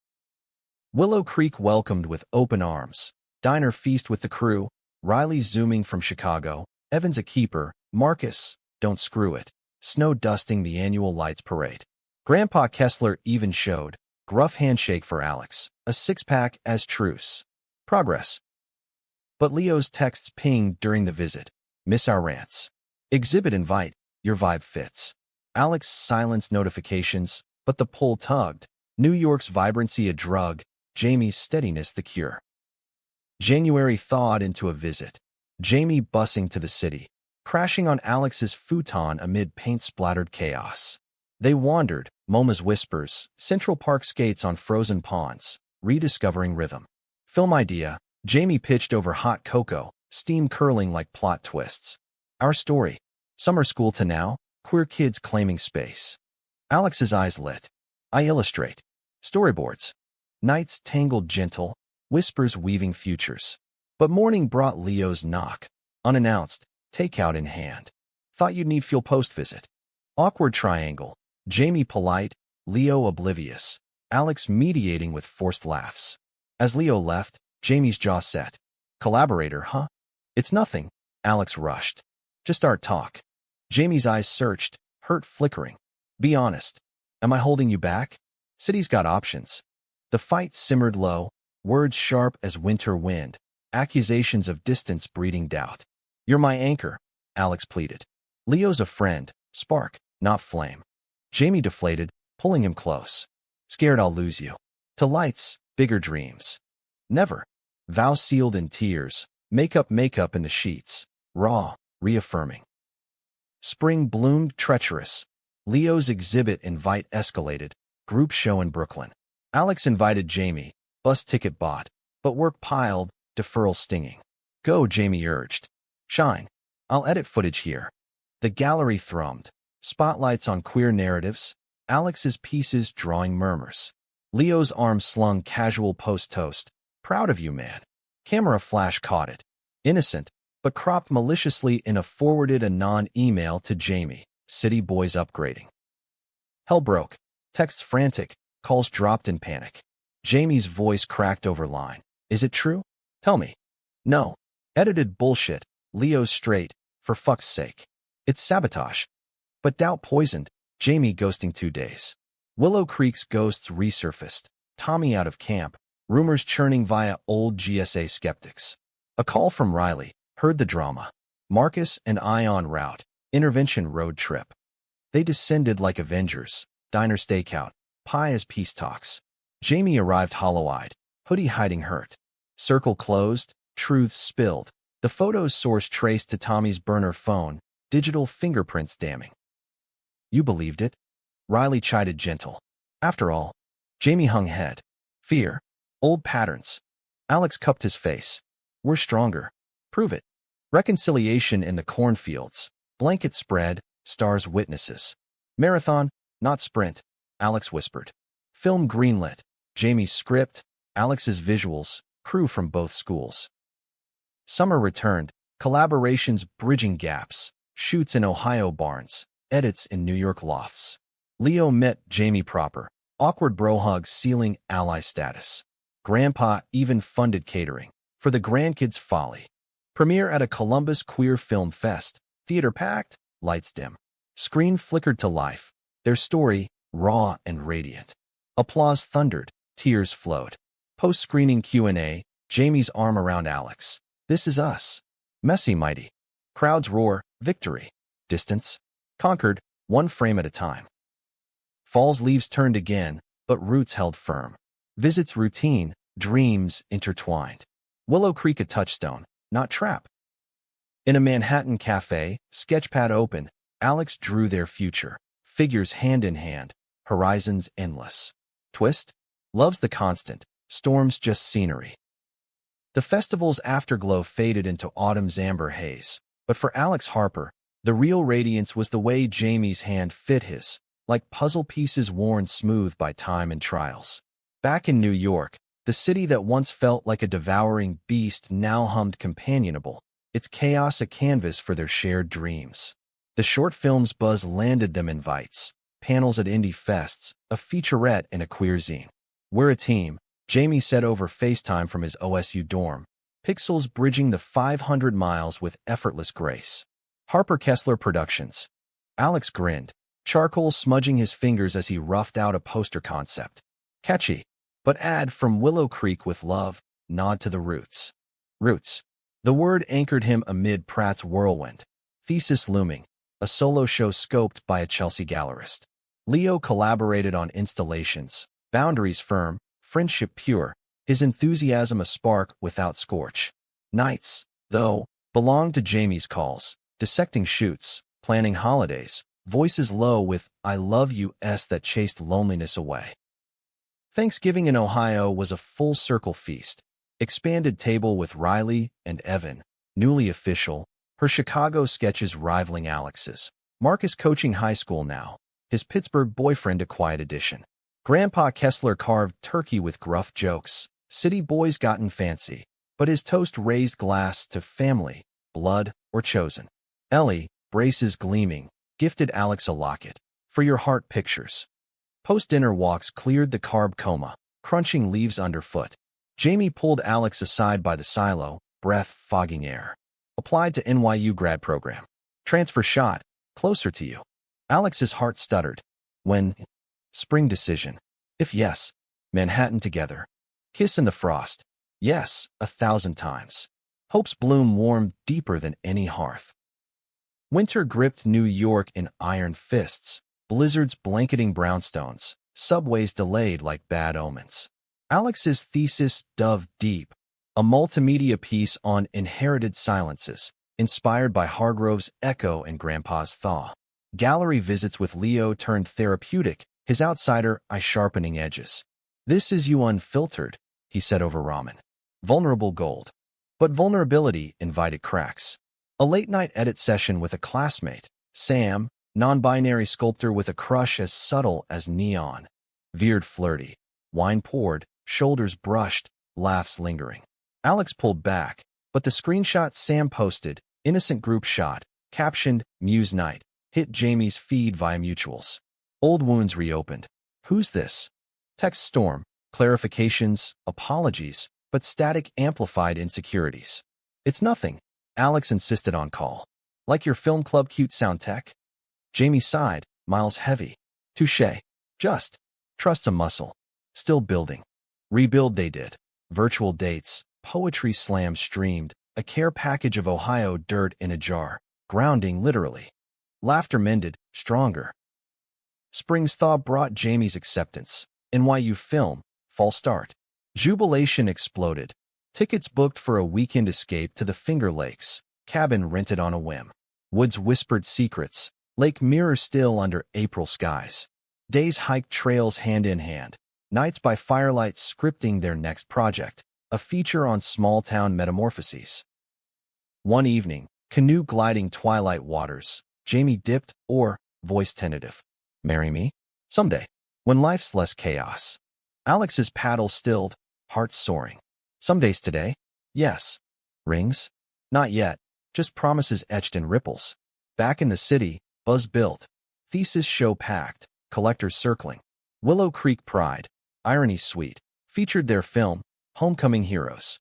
Speaker 1: Willow Creek welcomed with open arms. Diner feast with the crew. Riley zooming from Chicago. Evans a keeper. Marcus, don't screw it. Snow dusting the annual lights parade. Grandpa Kessler even showed. Gruff handshake for Alex. A six-pack as truce. Progress. But Leo's texts pinged during the visit. Miss our rants. Exhibit invite. Your vibe fits. Alex silenced notifications, but the pull tugged. New York's vibrancy a drug. Jamie's steadiness the cure. January thawed into a visit. Jamie bussing to the city, crashing on Alex's futon amid paint-splattered chaos. They wandered, MoMA's whispers, Central Park skates on frozen ponds, rediscovering rhythm. Film idea, Jamie pitched over hot cocoa, steam curling like plot twists. Our story, summer school to now, queer kids claiming space. Alex's eyes lit. I illustrate. Storyboards. Nights tangled gentle, whispers weaving futures. But morning brought Leo's knock. Unannounced, takeout in hand. Thought you'd need fuel post-visit. Awkward triangle. Jamie polite, Leo oblivious. Alex mediating with forced laughs. As Leo left, Jamie's jaw set. Collaborator, huh? It's nothing. Alex rushed. Just our talk. Jamie's eyes searched, hurt flickering. Be honest. Am I holding you back? City's got options. The fight simmered low, words sharp as winter wind, accusations of distance breeding doubt. You're my anchor, Alex pleaded. Leo's a friend, spark, not flame. Jamie deflated, pulling him close. Scared I'll lose you. To lights, bigger dreams. Never. Vow sealed in tears, makeup in the sheets, raw, reaffirming. Spring bloomed treacherous. Leo's exhibit invite escalated, group show in Brooklyn. Alex invited Jamie, bus ticket bought, but work piled, deferral stinging. Go, Jamie urged. Shine. I'll edit footage here. The gallery thrummed. Spotlights on queer narratives. Alex's pieces drawing murmurs. Leo's arm slung casual post-toast. Proud of you, man. Camera flash caught it. Innocent, but cropped maliciously in a forwarded anon email to Jamie. City boys upgrading. Hell broke. Texts frantic. Calls dropped in panic. Jamie's voice cracked over line. Is it true? Tell me. No. Edited bullshit. Leo's straight. For fuck's sake. It's sabotage. But doubt poisoned. Jamie ghosting 2 days. Willow Creek's ghosts resurfaced. Tommy out of camp. Rumors churning via old GSA skeptics. A call from Riley. Heard the drama. Marcus and I en route. Intervention road trip. They descended like Avengers. Diner stakeout. Pie as peace talks. Jamie arrived hollow-eyed. Hoodie hiding hurt. Circle closed. Truths spilled. The photo's source traced to Tommy's burner phone. Digital fingerprints damning. You believed it? Riley chided gentle. After all. Jamie hung head. Fear. Old patterns. Alex cupped his face. We're stronger. Prove it. Reconciliation in the cornfields. Blanket spread. Stars witnesses. Marathon, not sprint. Alex whispered. Film greenlit. Jamie's script. Alex's visuals. Crew from both schools. Summer returned. Collaborations bridging gaps. Shoots in Ohio barns. Edits in New York lofts. Leo met Jamie proper. Awkward bro hugs sealing ally status. Grandpa even funded catering. For the grandkids' folly. Premiere at a Columbus Queer Film Fest. Theater packed. Lights dim. Screen flickered to life. Their story, raw and radiant. Applause thundered. Tears flowed. Post-screening Q&A. Jamie's arm around Alex. This is us. Messy mighty. Crowds roar. Victory. Distance. Conquered. One frame at a time. Fall's leaves turned again, but roots held firm. Visits routine. Dreams intertwined. Willow Creek a touchstone, not trap. In a Manhattan cafe, sketchpad open, Alex drew their future. Figures hand in hand. horizons endless. Twist? Love's the constant, storms just scenery. The festival's afterglow faded into autumn's amber haze, but for Alex Harper, the real radiance was the way Jamie's hand fit his, like puzzle pieces worn smooth by time and trials. Back in New York, the city that once felt like a devouring beast now hummed companionable, its chaos a canvas for their shared dreams. The short film's buzz landed them invites, panels at indie fests, a featurette and a queer zine. We're a team, Jamie said over FaceTime from his OSU dorm, pixels bridging the 500 miles with effortless grace. Harper Kessler Productions. Alex grinned, charcoal smudging his fingers as he roughed out a poster concept. Catchy, but add from Willow Creek with love, nod to the roots. Roots. The word anchored him amid Pratt's whirlwind. Thesis looming, a solo show scoped by a Chelsea gallerist. Leo collaborated on installations, boundaries firm, friendship pure, his enthusiasm a spark without scorch. Nights, though, belonged to Jamie's calls, dissecting shoots, planning holidays, voices low with I love you's that chased loneliness away. Thanksgiving in Ohio was a full-circle feast. Expanded table with Riley and Evan, newly official, her Chicago sketches rivaling Alex's. Marcus coaching high school now, his Pittsburgh boyfriend a quiet addition. Grandpa Kessler carved turkey with gruff jokes. City boys gotten fancy, but his toast raised glass to family, blood, or chosen. Ellie, braces gleaming, gifted Alex a locket. For your heart pictures. Post-dinner walks cleared the carb coma, crunching leaves underfoot. Jamie pulled Alex aside by the silo, breath fogging air. Applied to NYU grad program. Transfer shot, closer to you. Alex's heart stuttered. When? Spring decision. If yes, Manhattan together. Kiss in the frost. Yes, 1,000 times. Hope's bloom warmed deeper than any hearth. Winter gripped New York in iron fists, blizzards blanketing brownstones, subways delayed like bad omens. Alex's thesis dove deep, a multimedia piece on inherited silences, inspired by Hargrove's echo and Grandpa's thaw. Gallery visits with Leo turned therapeutic, his outsider eye sharpening edges. This is you unfiltered, he said over ramen. Vulnerable gold. But vulnerability invited cracks. A late-night edit session with a classmate, Sam, non-binary sculptor with a crush as subtle as neon. Veered flirty. Wine poured, shoulders brushed, laughs lingering. Alex pulled back, but the screenshot Sam posted, innocent group shot, captioned, Muse Night, hit Jamie's feed via mutuals. Old wounds reopened. Who's this? Text storm, clarifications, apologies, but static amplified insecurities. It's nothing, Alex insisted on call. Like your film club cute sound tech? Jamie sighed, miles heavy. Touché. Just. Trust a muscle. Still building. Rebuild they did. Virtual dates, poetry slams streamed, a care package of Ohio dirt in a jar, grounding literally. Laughter mended, stronger. Spring's thaw brought Jamie's acceptance. NYU film, fall start. Jubilation exploded. Tickets booked for a weekend escape to the Finger Lakes, cabin rented on a whim. Woods whispered secrets, lake mirror still under April skies. Days hiked trails hand in hand. Nights by firelight scripting their next project, a feature on small-town metamorphoses. One evening, canoe gliding twilight waters, Jamie dipped, or, voice tentative. Marry me? Someday. When life's less chaos. Alex's paddle stilled, heart soaring. Some days today? Yes. Rings? Not yet, just promises etched in ripples. Back in the city, buzz built. Thesis show packed, collectors circling. Willow Creek Pride, irony sweet, featured their film, Homecoming Heroes.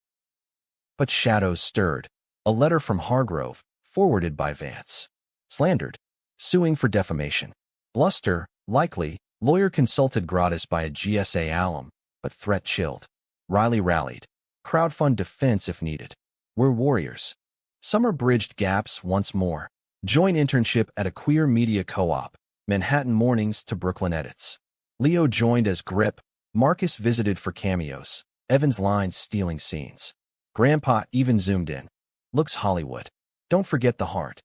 Speaker 1: But shadows stirred. A letter from Hargrove, forwarded by Vance. Slandered. Suing for defamation. Bluster, likely, lawyer consulted gratis by a GSA alum, but threat chilled. Riley rallied. Crowdfund defense if needed. We're warriors. Summer bridged gaps once more. Join internship at a queer media co-op. Manhattan mornings to Brooklyn edits. Leo joined as Grip. Marcus visited for cameos. Evan's lines stealing scenes. Grandpa even zoomed in. Looks Hollywood. Don't forget the heart.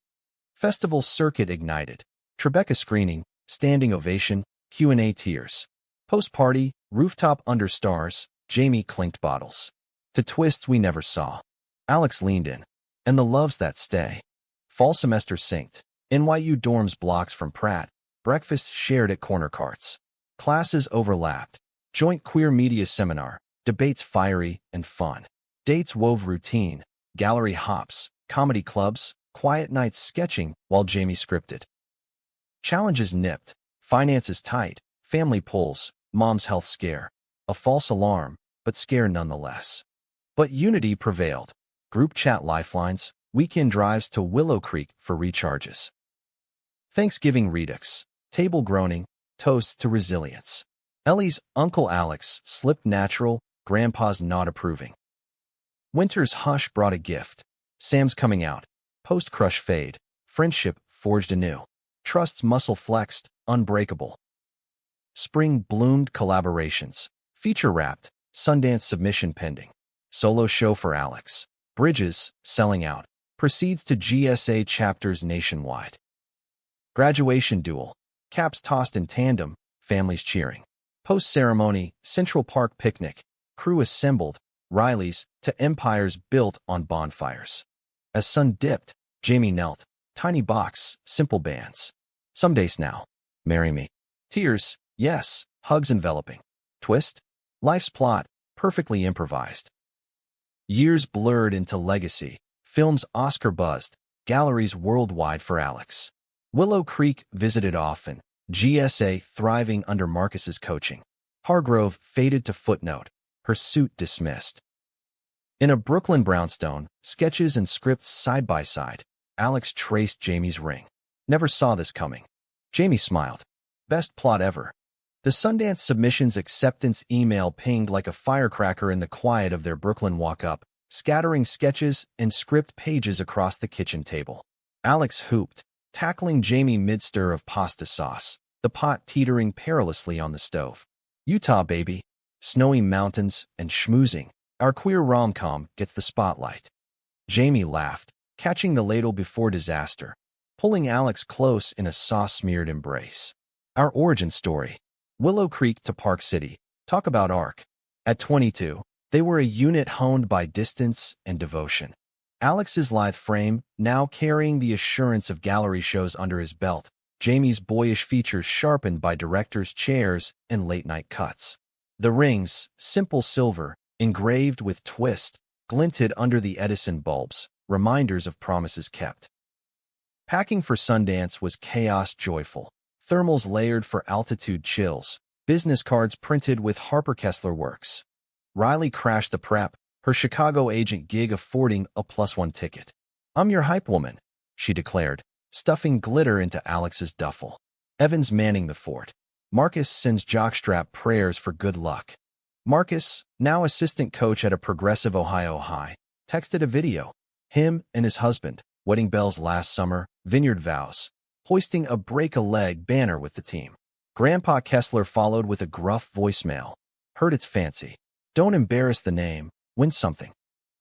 Speaker 1: Festival circuit ignited. Tribeca screening, standing ovation, Q&A tears. Post-party, rooftop under stars, Jamie clinked bottles. To twists we never saw. Alex leaned in. And the loves that stay. Fall semester synced. NYU dorms blocks from Pratt. Breakfast shared at corner carts. Classes overlapped. Joint queer media seminar. Debates fiery and fun. Dates wove routine. Gallery hops. Comedy clubs. Quiet nights sketching while Jamie scripted. Challenges nipped. Finances tight. Family pulls. Mom's health scare. A false alarm, but scare nonetheless. But unity prevailed. Group chat lifelines. Weekend drives to Willow Creek for recharges. Thanksgiving redux. Table groaning. Toasts to resilience. Ellie's Uncle Alex slipped natural. Grandpa's not approving. Winter's hush brought a gift. Sam's coming out. Post-crush fade. Friendship forged anew. Trust's muscle flexed. Unbreakable. Spring bloomed collaborations. Feature-wrapped. Sundance submission pending. Solo show for Alex. Bridges, selling out. Proceeds to GSA chapters nationwide. Graduation duel. Caps tossed in tandem. Families cheering. Post-ceremony, Central Park picnic. Crew assembled. Riley's to empires built on bonfires. As sun dipped, Jamie knelt. Tiny box, simple bands. Some days now. Marry me. Tears, yes. Hugs enveloping. Twist? Life's plot, perfectly improvised. Years blurred into legacy. Films Oscar buzzed. Galleries worldwide for Alex. Willow Creek visited often. GSA thriving under Marcus's coaching. Hargrove faded to footnote. Her suit dismissed. In a Brooklyn brownstone, sketches and scripts side by side, Alex traced Jamie's ring. Never saw this coming. Jamie smiled. Best plot ever. The Sundance submissions acceptance email pinged like a firecracker in the quiet of their Brooklyn walk-up, scattering sketches and script pages across the kitchen table. Alex hooped, tackling Jamie mid-stir of pasta sauce, the pot teetering perilously on the stove. Utah, baby. Snowy mountains and schmoozing. Our queer rom-com gets the spotlight. Jamie laughed, catching the ladle before disaster, pulling Alex close in a sauce-smeared embrace. Our origin story. Willow Creek to Park City. Talk about arc. At 22, they were a unit honed by distance and devotion. Alex's lithe frame, now carrying the assurance of gallery shows under his belt. Jamie's boyish features sharpened by directors' chairs and late-night cuts. The rings, simple silver, engraved with twist, glinted under the Edison bulbs, reminders of promises kept. Packing for Sundance was chaos joyful. Thermals layered for altitude chills, business cards printed with Harper Kessler works. Riley crashed the prep, her Chicago agent gig affording a +1 ticket. I'm your hype woman, she declared, stuffing glitter into Alex's duffel. Evans manning the fort. Marcus sends jockstrap prayers for good luck. Marcus, now assistant coach at a progressive Ohio high, texted a video. Him and his husband, wedding bells last summer, vineyard vows, hoisting a break-a-leg banner with the team. Grandpa Kessler followed with a gruff voicemail. Heard it's fancy. Don't embarrass the name, win something.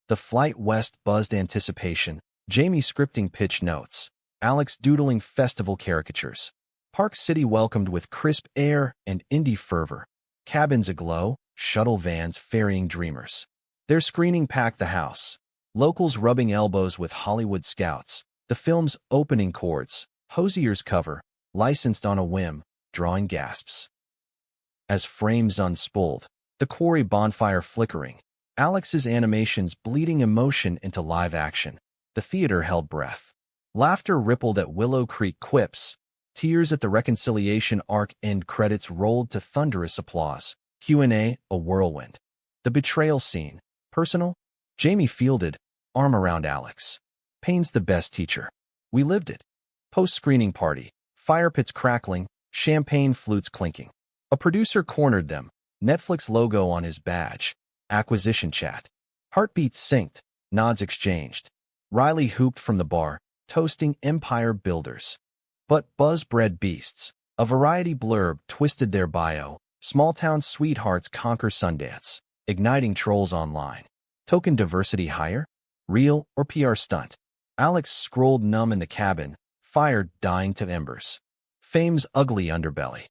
Speaker 1: The flight west buzzed anticipation, Jamie scripting pitch notes, Alex doodling festival caricatures. Park City welcomed with crisp air and indie fervor. Cabins aglow, shuttle vans ferrying dreamers. Their screening packed the house. Locals rubbing elbows with Hollywood scouts. The film's opening chords, Hosier's cover, licensed on a whim, drawing gasps. As frames unspooled, the quarry bonfire flickering, Alex's animations bleeding emotion into live action. The theater held breath. Laughter rippled at Willow Creek quips. Tears at the reconciliation arc end credits rolled to thunderous applause. Q&A, a whirlwind. The betrayal scene. Personal? Jamie fielded, arm around Alex. Pain's the best teacher. We lived it. Post-screening party. Fire pits crackling, champagne flutes clinking. A producer cornered them. Netflix logo on his badge. Acquisition chat. Heartbeats synced. Nods exchanged. Riley hooped from the bar, toasting empire builders. But buzz-bred beasts. A variety blurb twisted their bio. Small-town sweethearts conquer Sundance. Igniting trolls online. Token diversity higher? Real or PR stunt? Alex scrolled numb in the cabin, fire dying to embers. Fame's ugly underbelly.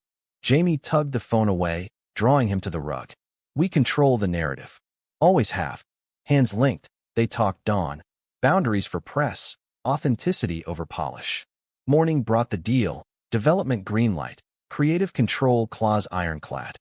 Speaker 1: Jamie tugged the phone away, drawing him to the rug. We control the narrative. Always have. Hands linked, they talk dawn. Boundaries for press, authenticity over polish. Morning brought the deal, development greenlight, creative control clause ironclad.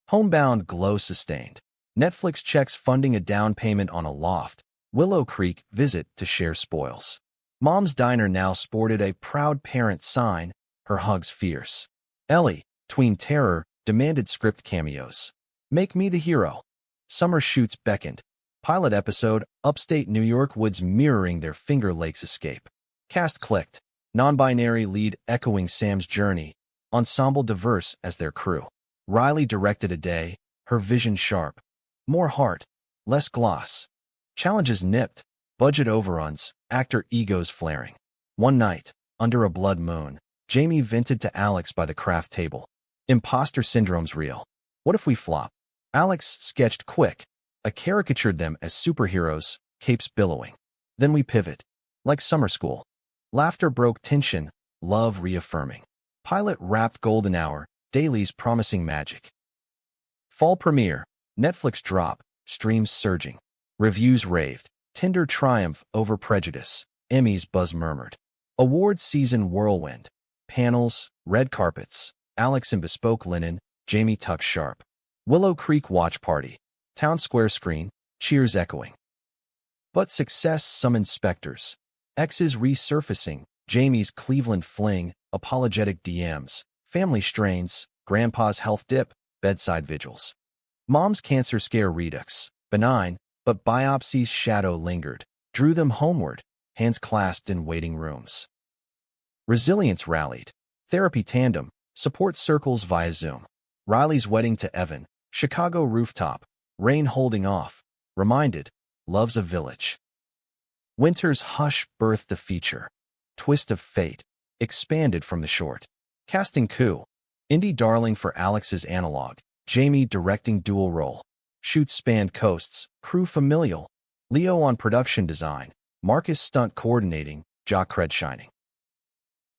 Speaker 1: Homebound glow sustained. Netflix checks funding a down payment on a loft. Willow Creek visit to share spoils. Mom's Diner now sported a proud parent sign, her hugs fierce. Ellie, tween terror, demanded script cameos. Make me the hero. Summer shoots beckoned. Pilot episode, upstate New York woods mirroring their Finger Lakes escape. Cast clicked. Non-binary lead echoing Sam's journey. Ensemble diverse as their crew. Riley directed a day, her vision sharp. More heart, less gloss. Challenges nipped, budget overruns, actor egos flaring. One night, under a blood moon, Jamie vented to Alex by the craft table. Imposter syndrome's real. What if we flop? Alex sketched quick. I caricatured them as superheroes, capes billowing. Then we pivot. Like summer school. Laughter broke tension, love reaffirming. Pilot wrapped golden hour, dailies promising magic. Fall premiere, Netflix drop, streams surging. Reviews raved. Tender triumph over prejudice. Emmys buzz murmured. Awards season whirlwind. Panels, red carpets. Alex in bespoke linen, Jamie tucked sharp. Willow Creek watch party. Town square screen, cheers echoing. But success summoned specters. Exes resurfacing, Jamie's Cleveland fling, apologetic DMs, family strains, grandpa's health dip, bedside vigils. Mom's cancer scare redux, benign, but biopsy's shadow lingered, drew them homeward, hands clasped in waiting rooms. Resilience rallied. Therapy tandem, support circles via Zoom. Riley's wedding to Evan, Chicago rooftop, rain holding off, reminded, love's a village. Winter's Hush birthed a feature. Twist of Fate, expanded from the short. Casting coup. Indie darling for Alex's analog. Jamie directing dual role. Shoots spanned coasts, crew familial. Leo on production design. Marcus stunt coordinating, jock cred shining.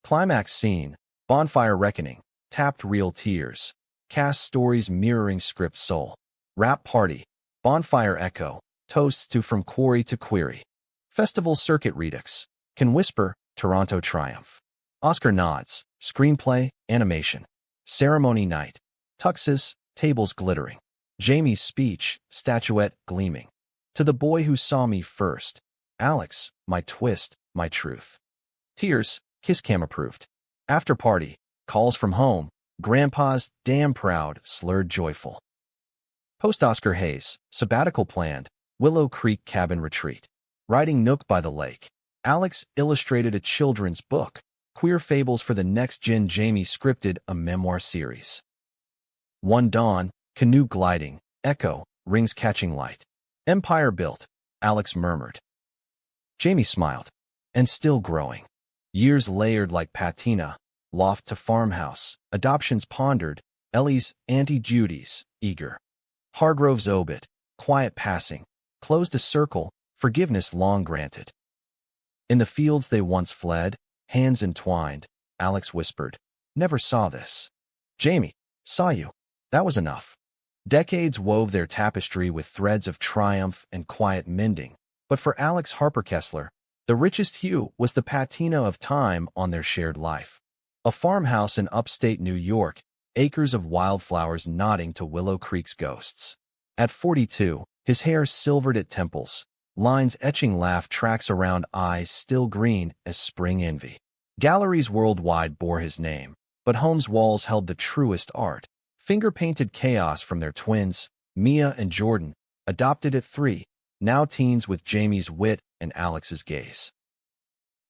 Speaker 1: Climax scene. Bonfire reckoning. Tapped real tears. Cast stories mirroring script soul. Rap party. Bonfire echo. Toasts to From Quarry to Query. Festival circuit redux. Can whisper, Toronto triumph. Oscar nods. Screenplay, animation. Ceremony night. Tuxes, tables glittering. Jamie's speech, statuette gleaming. To the boy who saw me first. Alex, my twist, my truth. Tears, kiss cam approved. After party, calls from home. Grandpa's damn proud, slurred joyful. Post-Oscar haze, sabbatical planned. Willow Creek cabin retreat. Writing nook by the lake. Alex illustrated a children's book. Queer fables for the next gen. Jamie scripted a memoir series. One dawn, canoe gliding, echo, rings catching light. Empire built, Alex murmured. Jamie smiled. And still growing. Years layered like patina, loft to farmhouse, adoptions pondered, Ellie's, Auntie Judy's, eager. Hargrove's obit, quiet passing, closed a circle, forgiveness long granted. In the fields they once fled, hands entwined, Alex whispered, never saw this. Jamie, saw you. That was enough. Decades wove their tapestry with threads of triumph and quiet mending, but for Alex Harper Kessler, the richest hue was the patina of time on their shared life. A farmhouse in upstate New York, acres of wildflowers nodding to Willow Creek's ghosts. At 42, his hair silvered at temples, lines etching laugh tracks around eyes still green as spring envy. Galleries worldwide bore his name, but home's walls held the truest art. Finger-painted chaos from their twins, Mia and Jordan, adopted at 3, now teens with Jamie's wit and Alex's gaze.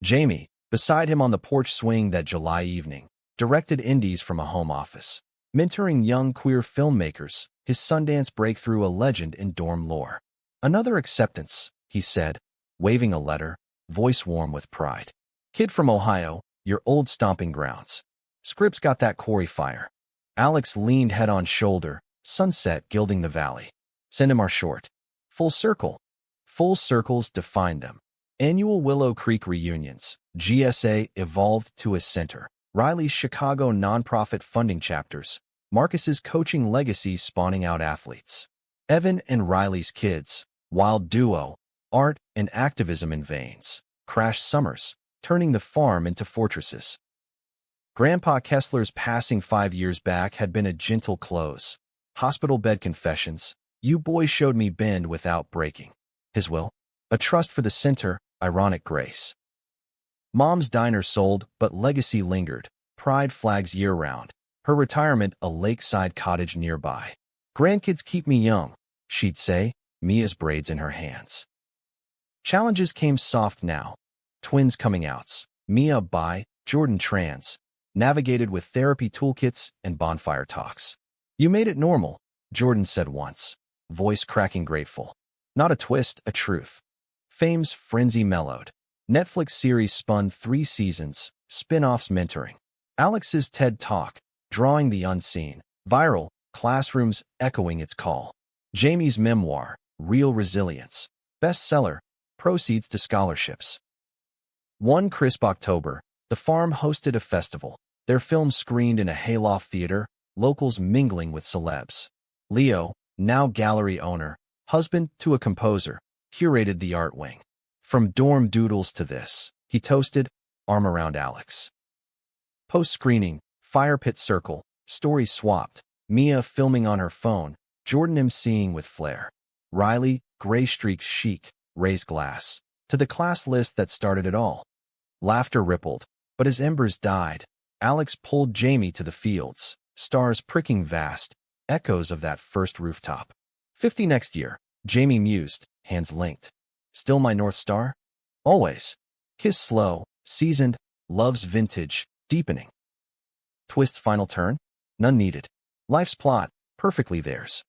Speaker 1: Jamie, beside him on the porch swing that July evening, directed indies from a home office, mentoring young queer filmmakers, his Sundance breakthrough a legend in dorm lore. Another acceptance, he said, waving a letter, voice warm with pride. Kid from Ohio, your old stomping grounds. Scripps got that quarry fire. Alex leaned head on shoulder, sunset gilding the valley. Send him our short. Full circle. Full circles define them. Annual Willow Creek reunions, GSA evolved to a center. Riley's Chicago nonprofit funding chapters. Marcus's coaching legacy spawning out athletes. Evan and Riley's kids. Wild duo. Art and activism in veins. Crash summers, turning the farm into fortresses. Grandpa Kessler's passing 5 years back had been a gentle close. Hospital bed confessions. You boys showed me bend without breaking. His will. A trust for the center, ironic grace. Mom's diner sold, but legacy lingered. Pride flags year-round. Her retirement, a lakeside cottage nearby. Grandkids keep me young, she'd say, Mia's braids in her hands. Challenges came soft now. Twins coming outs. Mia bi, Jordan trans. Navigated with therapy toolkits and bonfire talks. You made it normal, Jordan said once, voice cracking grateful. Not a twist, a truth. Fame's frenzy mellowed. Netflix series spun 3 seasons, spin-offs mentoring. Alex's TED Talk, drawing the unseen. Viral, classrooms echoing its call. Jamie's memoir, Real Resilience. Bestseller, proceeds to scholarships. One crisp October, the farm hosted a festival. Their film screened in a hayloft theater, locals mingling with celebs. Leo, now gallery owner, husband to a composer, curated the art wing. From dorm doodles to this, he toasted, arm around Alex. Post-screening, fire pit circle, stories swapped, Mia filming on her phone, Jordan emceeing with flair. Riley, gray streaks chic, raised glass. To the class list that started it all. Laughter rippled, but as embers died, Alex pulled Jamie to the fields, stars pricking vast, echoes of that first rooftop. 50 next year, Jamie mused, hands linked. Still my North Star? Always. Kiss slow, seasoned, love's vintage, deepening. Twist final turn? None needed. Life's plot, perfectly theirs.